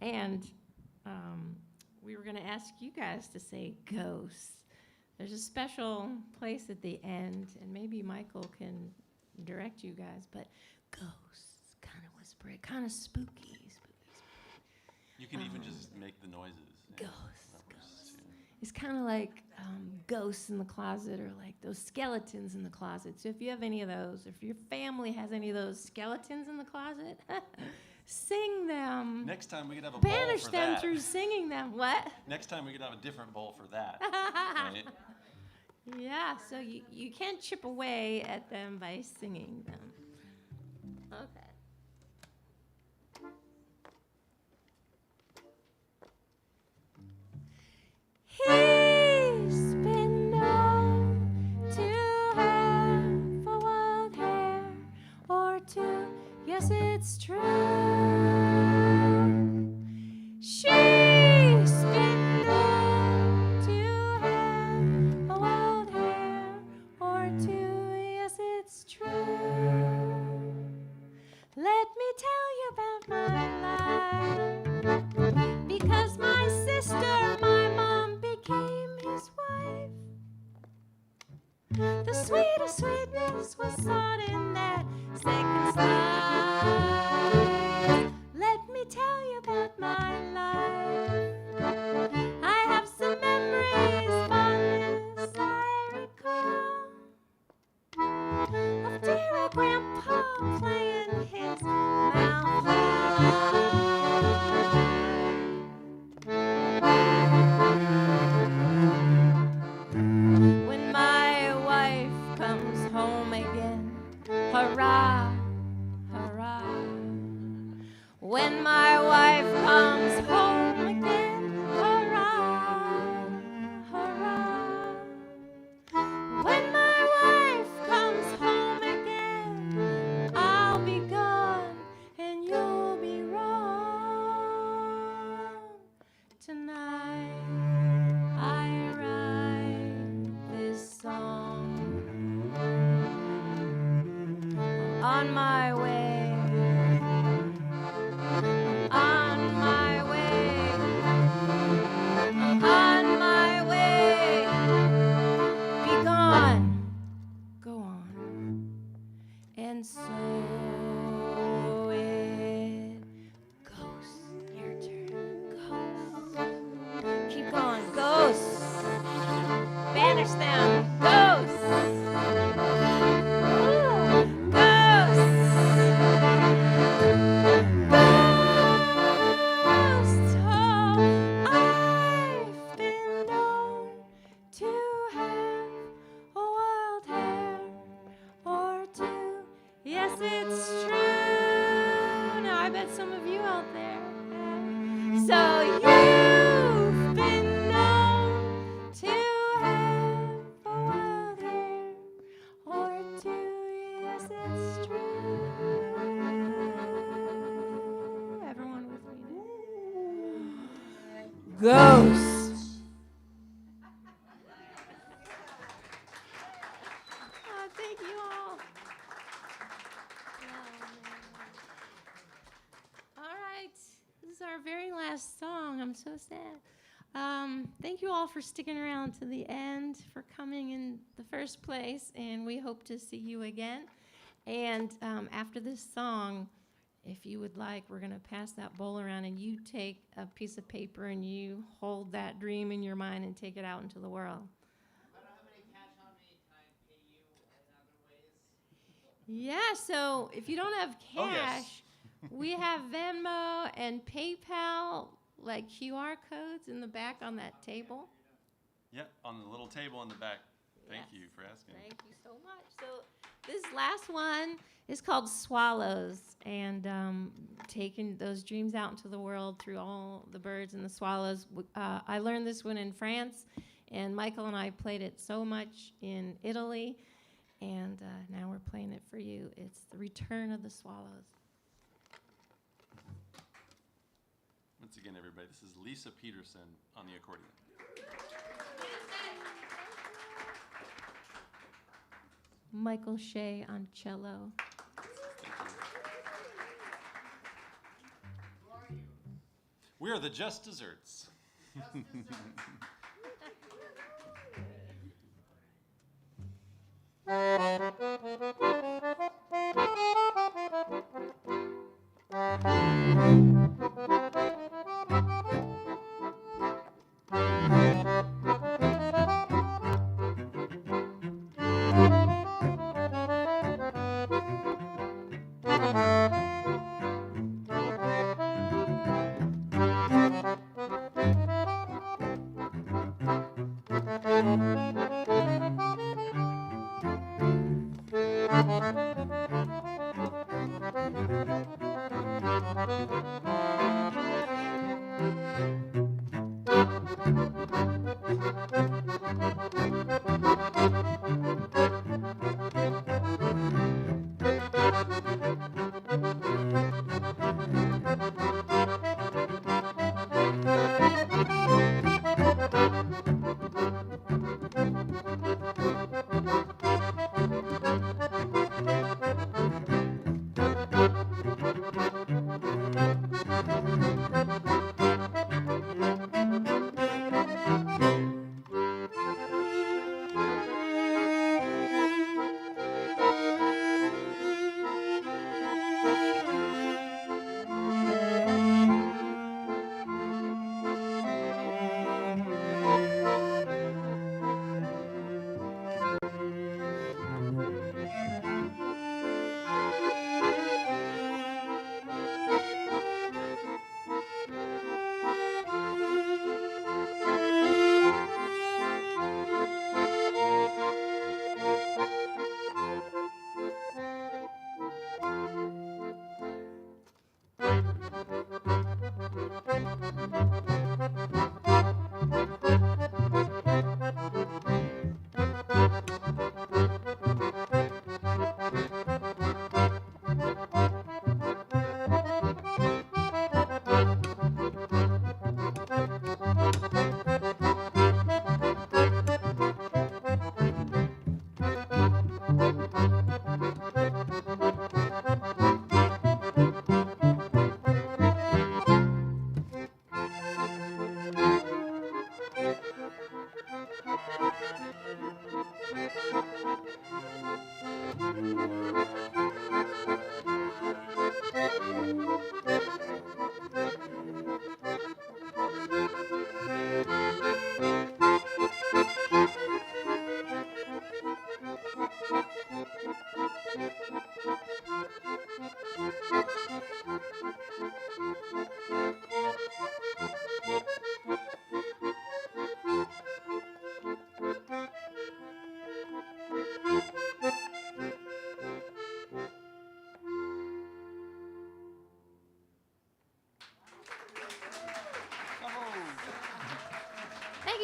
And we were going to ask you guys to say Ghost. There's a special place at the end, and maybe Michael can direct you guys, but Ghost, kind of whisper it, kind of spooky. You can even just make the noises. Ghost. It's kind of like ghosts in the closet, or like those skeletons in the closet. So if you have any of those, or if your family has any of those skeletons in the closet, sing them. Next time we could have a bowl Banish for them that. through singing them. What? Next time we could have a different bowl for that. Right? Yeah, so you can't chip away at them by singing them. Okay. He's been known to have a wild hair or two. Yes, it's true. She's been known to have a wild hair or two. Yes, it's true. Let me tell you about my life, because my sister, my mom, became his wife. The sweetest sweetness was sought in that second slice. Let me tell you about my life. I Tonight I write this song. On my way, on my way, on my way. Be gone, go on, and so it goes. Your turn, goes. Keep going, ghosts. Banish them, ghosts. Some of you out there. So you've been known to have a wild hair or two. Yes, it's true. Everyone with me now? Ghosts. Oh, thank you all. All right, this is our very last song. I'm so sad. Thank you all for sticking around to the end, for coming in the first place, and we hope to see you again. And after this song, if you would like, we're going to pass that bowl around, and you take a piece of paper and you hold that dream in your mind and take it out into the world. I don't have any cash on me. Can I pay you in other ways? Yeah, so if you don't have Oh, yes. cash, we have Venmo and PayPal, like QR codes in the back on that table. Yep, on the little table in the back. Thank Yes. you for asking. Thank you so much. So this last one is called Swallows, and taking those dreams out into the world through all the birds and the swallows. I learned this one in France, and Michael and I played it so much in Italy, and now we're playing it for you. It's The Return of the Swallows. Once again, everybody, this is Lisa Peterson on the accordion. Michael Shay on cello. Thank you. We are the Just Desserts.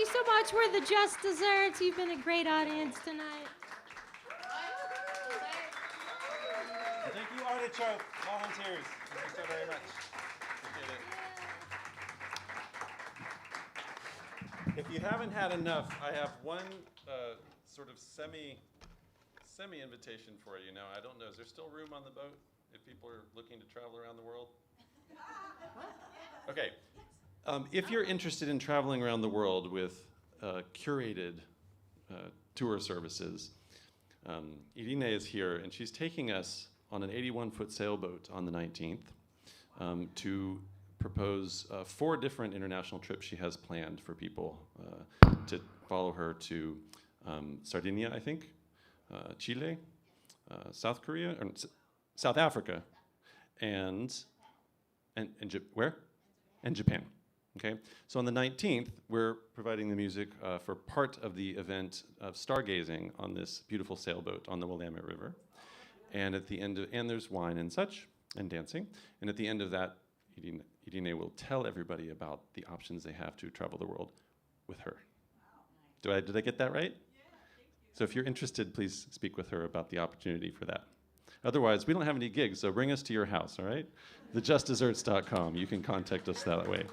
you so much. We're the Just Desserts. You've been a great audience tonight. And thank you, Artichoke volunteers. Thank you so very much. Appreciate it. If you haven't had enough, I have one sort of semi-invitation for you. Now, I don't know, is there still room on the boat if people are looking to travel around the world? Okay. If you're interested in traveling around the world with curated tour services, Irine is here, and she's taking us on an 81-foot sailboat on the 19th to propose 4 different international trips she has planned for people to follow her to Sardinia, I think, Chile, South Korea, or South Africa, and where? And Japan. Okay, so on the 19th, we're providing the music for part of the event of stargazing on this beautiful sailboat on the Willamette River. And at the end of, and there's wine and such, and dancing. And at the end of that, Irine will tell everybody about the options they have to travel the world with her. Did I get that right? So if you're interested, please speak with her about the opportunity for that. Otherwise, we don't have any gigs, so bring us to your house, all right? thejustdesserts.com. You can contact us that way.